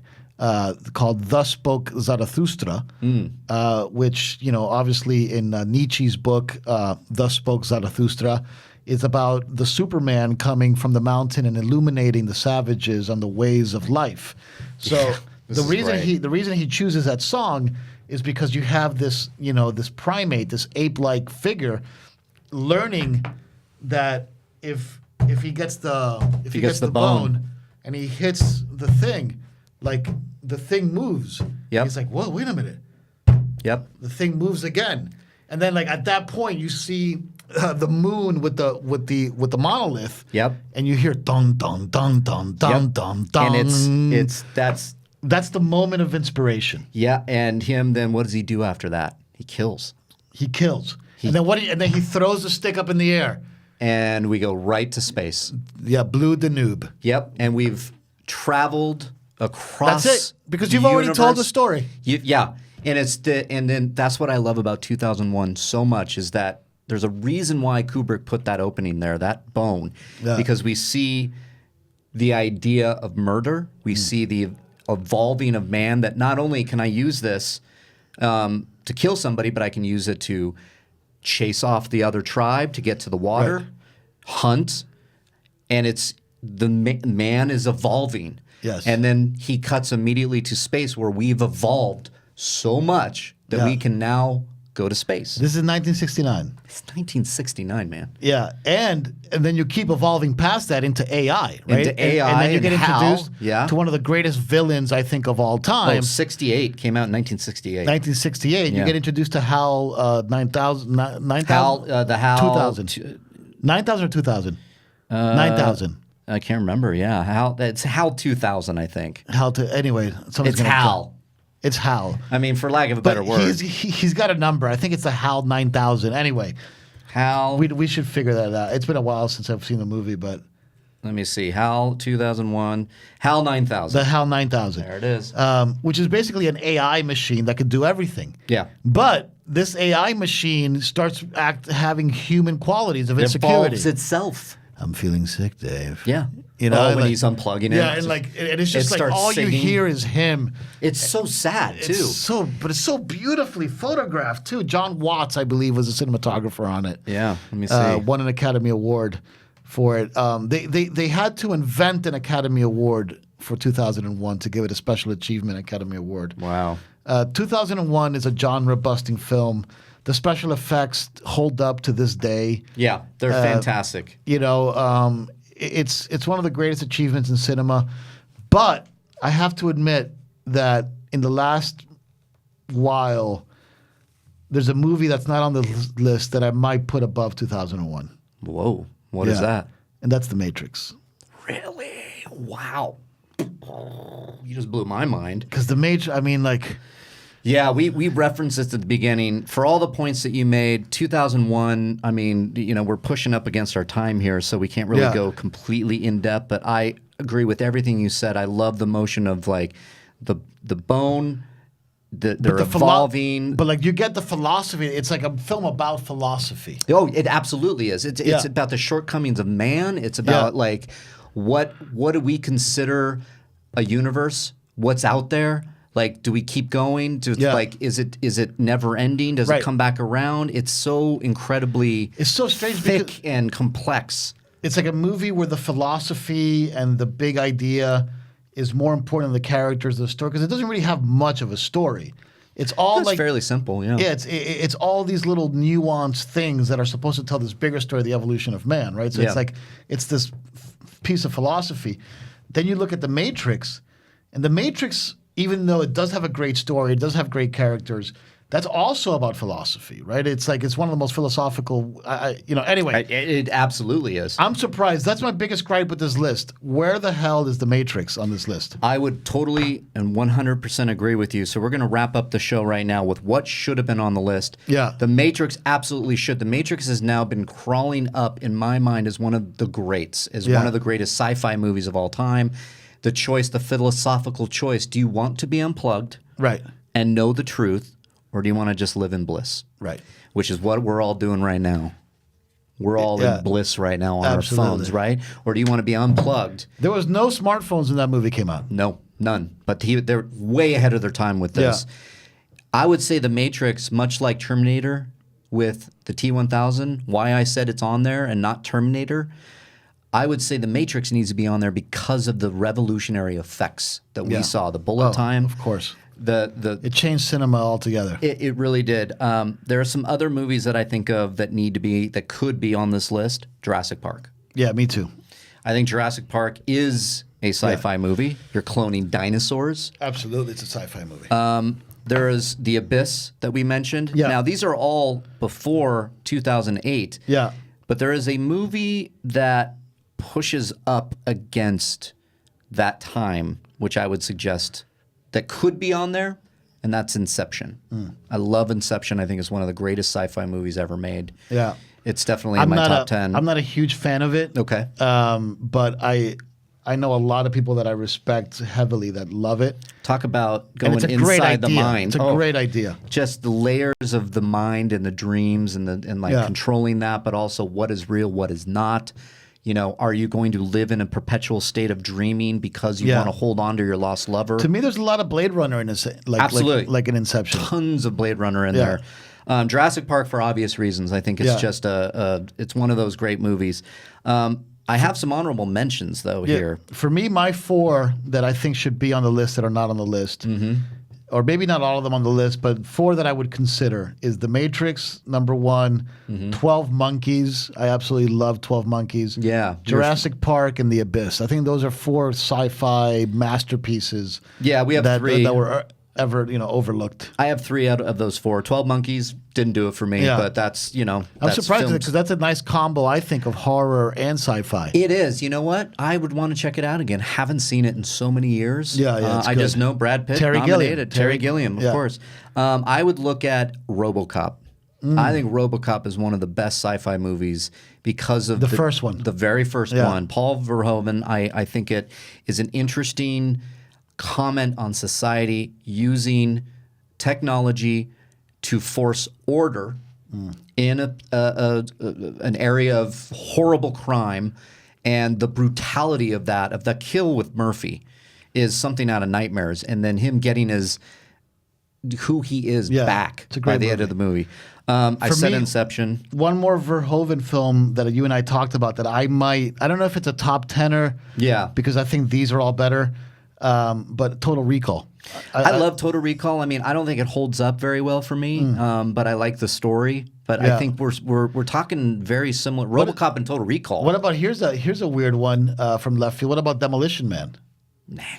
called Thus Spoke Zarathustra, which, obviously in Nietzsche's book, Thus Spoke Zarathustra, is about the Superman coming from the mountain and illuminating the savages on the ways of life. So the reason he chooses that song is because you have this, this primate, this ape-like figure, learning that if he gets the bone and he hits the thing, like the thing moves. Yep. He's like, whoa, wait a minute. Yep. The thing moves again, and then like at that point you see the moon with the monolith. Yep. And you hear dun dun dun dun dun dun dun. And that's the moment of inspiration. Yeah. And him then what does he do after that? He kills. And then he throws the stick up in the air. And we go right to space. Yeah, Blue Danube. Yep. And we've traveled across. That's it. Because you've already told the story. Yeah. And then that's what I love about 2001 so much is that there's a reason why Kubrick put that opening there, that bone, because we see the idea of murder. We see the evolving of man, that not only can I use this to kill somebody, but I can use it to chase off the other tribe, to get to the water, hunt, and it's the man is evolving. Yes. And then he cuts immediately to space where we've evolved so much that we can now go to space. This is 1969. It's 1969, man. Yeah, and then you keep evolving past that into AI, right? Into AI, and then you get introduced to one of the greatest villins, I think, of all time. Oh, 68 came out in 1968. 1968. You get introduced to HAL 9000. HAL, the HAL 2000. 9000 or 2000? 9000. I can't remember. Yeah, it's HAL 2000, I think. Anyway, it's HAL. It's HAL. I mean, for lack of a better word. He's got a number. I think it's the HAL 9000. Anyway. HAL. We should figure that out. It's been a while since I've seen the movie, but. Let me see. HAL 2001. HAL 9000. The HAL 9000. There it is. Which is basically an AI machine that could do everything. Yeah. But this AI machine starts having human qualities of insecurity. It evolves itself. I'm feeling sick, Dave. Yeah. When he's unplugging it. Yeah, and it's just like all you hear is him. It's so sad, too. But it's so beautifully photographed, too. John Watts, I believe, was a cinematographer on it. Yeah, let me see. Won an Academy Award for it. They had to invent an Academy Award for 2001 to give it a Special Achievement Academy Award. Wow. 2001 is a genre-busting film. The special effects hold up to this day. Yeah, they're fantastic. It's one of the greatest achievements in cinema. But I have to admit that in the last while, there's a movie that's not on the list that I might put above 2001. Whoa. What is that? And that's The Matrix. Really? Wow. You just blew my mind. Because The Matrix, I mean, like... Yeah, we referenced this at the beginning. For all the points that you made, 2001, I mean, we're pushing up against our time here, so we can't really go completely in depth, but I agree with everything you said. I love the motion of like the bone, they're evolving. But like you get the philosophy. It's like a film about philosophy. Oh, it absolutely is. It's about the shortcomings of man. It's about like what do we consider a universe? What's out there? Like, do we keep going? Yeah. Like, is it never ending? Does Right. it come back around? It's so incredibly It's so strange thick because and complex. it's like a movie where the philosophy and the big idea is more important than the characters of the story because it doesn't really have much of a story. It's all It's like fairly simple, yeah. yeah, it's all these little nuanced things that are supposed to tell this bigger story of the evolution of man, right? So Yeah. it's like it's this piece of philosophy. Then you look at The Matrix, and The Matrix, even though it does have a great story, it does have great characters, that's also about philosophy, right? It's like it's one of the most philosophical, anyway. It absolutely is. I'm surprised. That's my biggest gripe with this list. Where the hell is The Matrix on this list? I would totally and 100% agree with you. So we're going to wrap up the show right now with what should have been on the list. Yeah. The Matrix absolutely should. The Matrix has now been crawling up in my mind as one of the greats, as Yeah. one of the greatest sci-fi movies of all time. The choice, the philosophical choice. Do you want to be unplugged Right. and know the truth, or do you want to just live in bliss? Right. Which is what we're all doing right now. We're all Yeah. in bliss right now on Absolutely. our phones, right? Or do you want to be unplugged? There was no smartphones when that movie came out. No, none. But they're way ahead of their time with this. Yeah. I would say The Matrix, much like Terminator with the T-1000, why I said it's on there and not Terminator, I would say The Matrix needs to be on there because of the revolutionary effects that we Yeah. saw. The bullet Oh, time. of course. It It changed cinema altogether. really did. There are some other movies that I think of that could be on this list. Jurassic Park. Yeah, me too. I think Jurassic Park is a sci-fi movie. You're cloning dinosaurs. Absolutely, it's a sci-fi movie. There is The Abyss that we mentioned. Yeah. Now, these are all before 2008. Yeah. But there is a movie that pushes up against that time, which I would suggest that could be on there, and that's Inception. I love Inception. I think it's one of the greatest sci-fi movies ever made. Yeah. It's definitely in my top 10. I'm not a huge fan of it. Okay. But I know a lot of people that I respect heavily that love it. Talk about And going it's a great inside idea. the mind. It's a great idea. Just the layers of the mind and the dreams and Yeah. controlling that, but also what is real, what is not. You know, are you going to live in a perpetual state of dreaming because you Yeah. want to hold on to your lost lover? To me, there's a lot of Blade Runner in this, Absolutely. like an Inception. Tons of Blade Runner in Yeah. there. Jurassic Park for obvious reasons. I think it's Yeah. just it's one of those great movies. I have some honorable mentions though here. For me, my 4 that I think should be on the list that are not on the list, or maybe not all of them on the list, but 4 that I would consider is The Matrix, number 1, 12 Monkeys. I absolutely love 12 Monkeys. Yeah. Jurassic Park and The Abyss. I think those are 4 sci-fi masterpieces. Yeah, we have that, 3. that were ever overlooked. I have 3 out of those 4. 12 Monkeys didn't do it for me, Yeah. but that's, I'm that's surprised filmed- because that's a nice combo, I think, of horror and sci-fi. It is. You know what? I would want to check it out again. Haven't seen it in so many years. Yeah, it's I good. just know Brad Pitt Terry nominated. Gilliam. Terry Gilliam, of Yeah. course. I would look at RoboCop. I think RoboCop is one of the best sci-fi movies because of The first one. the very first Yeah. one. Paul Verhoeven. I think it is an interesting comment on society using technology to force order in an area of horrible crime, and the brutality of the kill with Murphy is something out of nightmares, and then him getting who he is Yeah, back it's a by great the end movie. of the movie. I For said me- Inception. One more Verhoeven film that you and I talked about that I don't know if it's a top 10er. Yeah. Because I think these are all better. But Total Recall. I love Total Recall. I mean, I don't think it holds up very well for me, but I like the story. But I Yeah. think we're talking very similar. RoboCop and Total Recall. What about here's a weird one from left field. What about Demolition Man?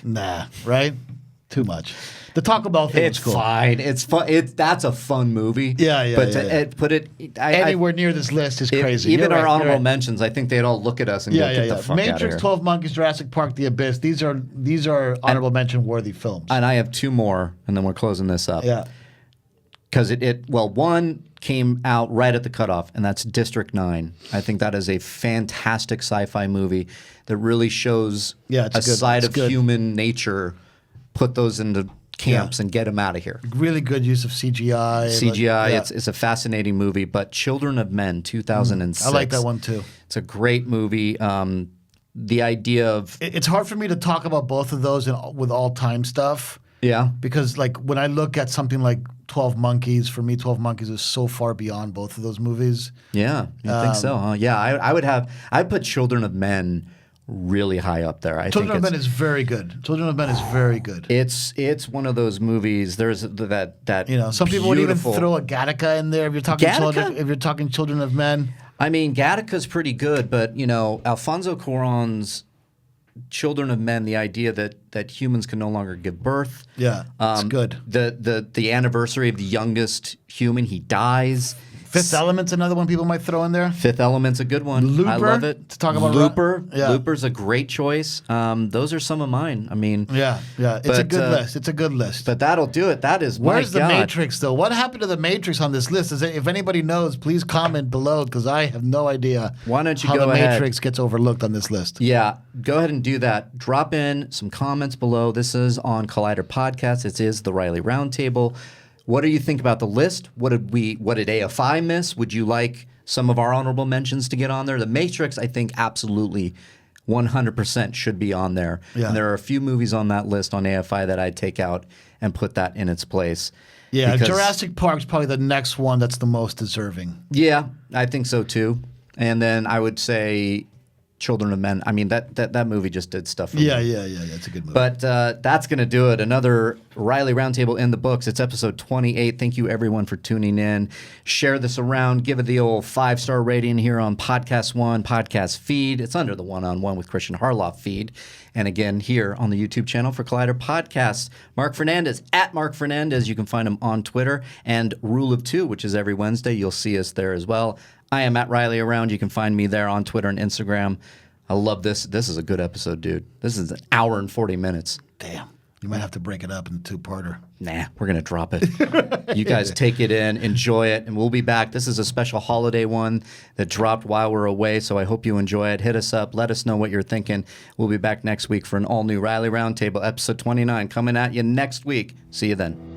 Nah, right? Too much. The Taco Bell thing It's was cool. fine. It's fun. That's a fun movie. Yeah, But yeah. to put it Anywhere near this list is crazy. Even You're our right, honorable you're right. mentions, I think they'd all look at us and Yeah, go, yeah, "Get yeah. the fuck out of Matrix, here." 12 Monkeys, Jurassic Park, The Abyss. These are honorable mention worthy films. And I have 2 more, and then we're closing this up. Yeah. Because one came out right at the cutoff, and that's District 9. I think that is a fantastic sci-fi movie that really shows Yeah, a it's good. side It's of good. human nature. Put those into camps and get them out of here. Really good use of CGI. CGI, Yeah. it's a fascinating movie. But Children of Men, 2006. I like that one too. It's a great movie. The idea of It's hard for me to talk about both of those with all time stuff Yeah. Because like when I look at something like 12 Monkeys, for me 12 Monkeys is so far beyond both of those movies. Yeah, you think so, huh? Yeah, I'd put Children of Men really high up there. Children of Men is very good. Children of Men is very good. It's one of those movies. There's that You know, some people would even beautiful- throw a Gattaca in there if you're talking Gattaca? children. If you're talking Children of Men, I mean, Gattaca's pretty good, but you know, Alfonso Cuarón's Children of Men, the idea that humans can no longer give birth. yeah, it's good. The anniversary of the youngest human, he dies. Fifth Element's another one people might throw in there. Fifth Element's a good one. I Looper, love it. to talk about Looper. yeah. Looper's a great choice. Those are some of mine. I mean, Yeah, it's a But, good list. It's a good list. but that'll do it. That is Where's my the God. Matrix though? What happened to the Matrix on this list? If anybody knows, please comment below because I have no idea. Why don't you how go the ahead? Matrix gets overlooked on this list? Yeah, go ahead and do that. Drop in some comments below. This is on Collider Podcast. It is the Reilly Roundtable. What do you think about the list? What did AFI miss? Would you like some of our honorable mentions to get on there? The Matrix, I think, absolutely 100% should be on there. Yeah. And there are a few movies on that list on AFI that I'd take out and put that in its place. Yeah, Because- Jurassic Park's probably the next one that's the most deserving. Yeah, I think so too. And then I would say Children of Men. I mean, that movie just did stuff for me. Yeah, it's a good movie. But that's going to do it. Another Reilly Roundtable in the books. It's episode 28. Thank you, everyone, for tuning in. Share this around. Give it the old 5-star rating here on Podcast One, podcast feed. It's under the One-on-One with Christian Harloff feed. And again, here on the YouTube channel for Collider Podcasts. Mark Fernandez, at Mark Fernandez. You can find him on Twitter. And Rule of Two, which is every Wednesday. You'll see us there as well. I am at Reilly Around. You can find me there on Twitter and Instagram. I love this. This is a good episode, dude. This is an hour and 40 minutes. Damn, you might have to break it up in a two-parter. Nah, we're going to drop it. You guys take it in, enjoy it, and we'll be back. This is a special holiday one that dropped while we're away, so I hope you enjoy it. Hit us up. Let us know what you're thinking. We'll be back next week for an all-new Reilly Roundtable, episode 29, coming at you next week. See you then.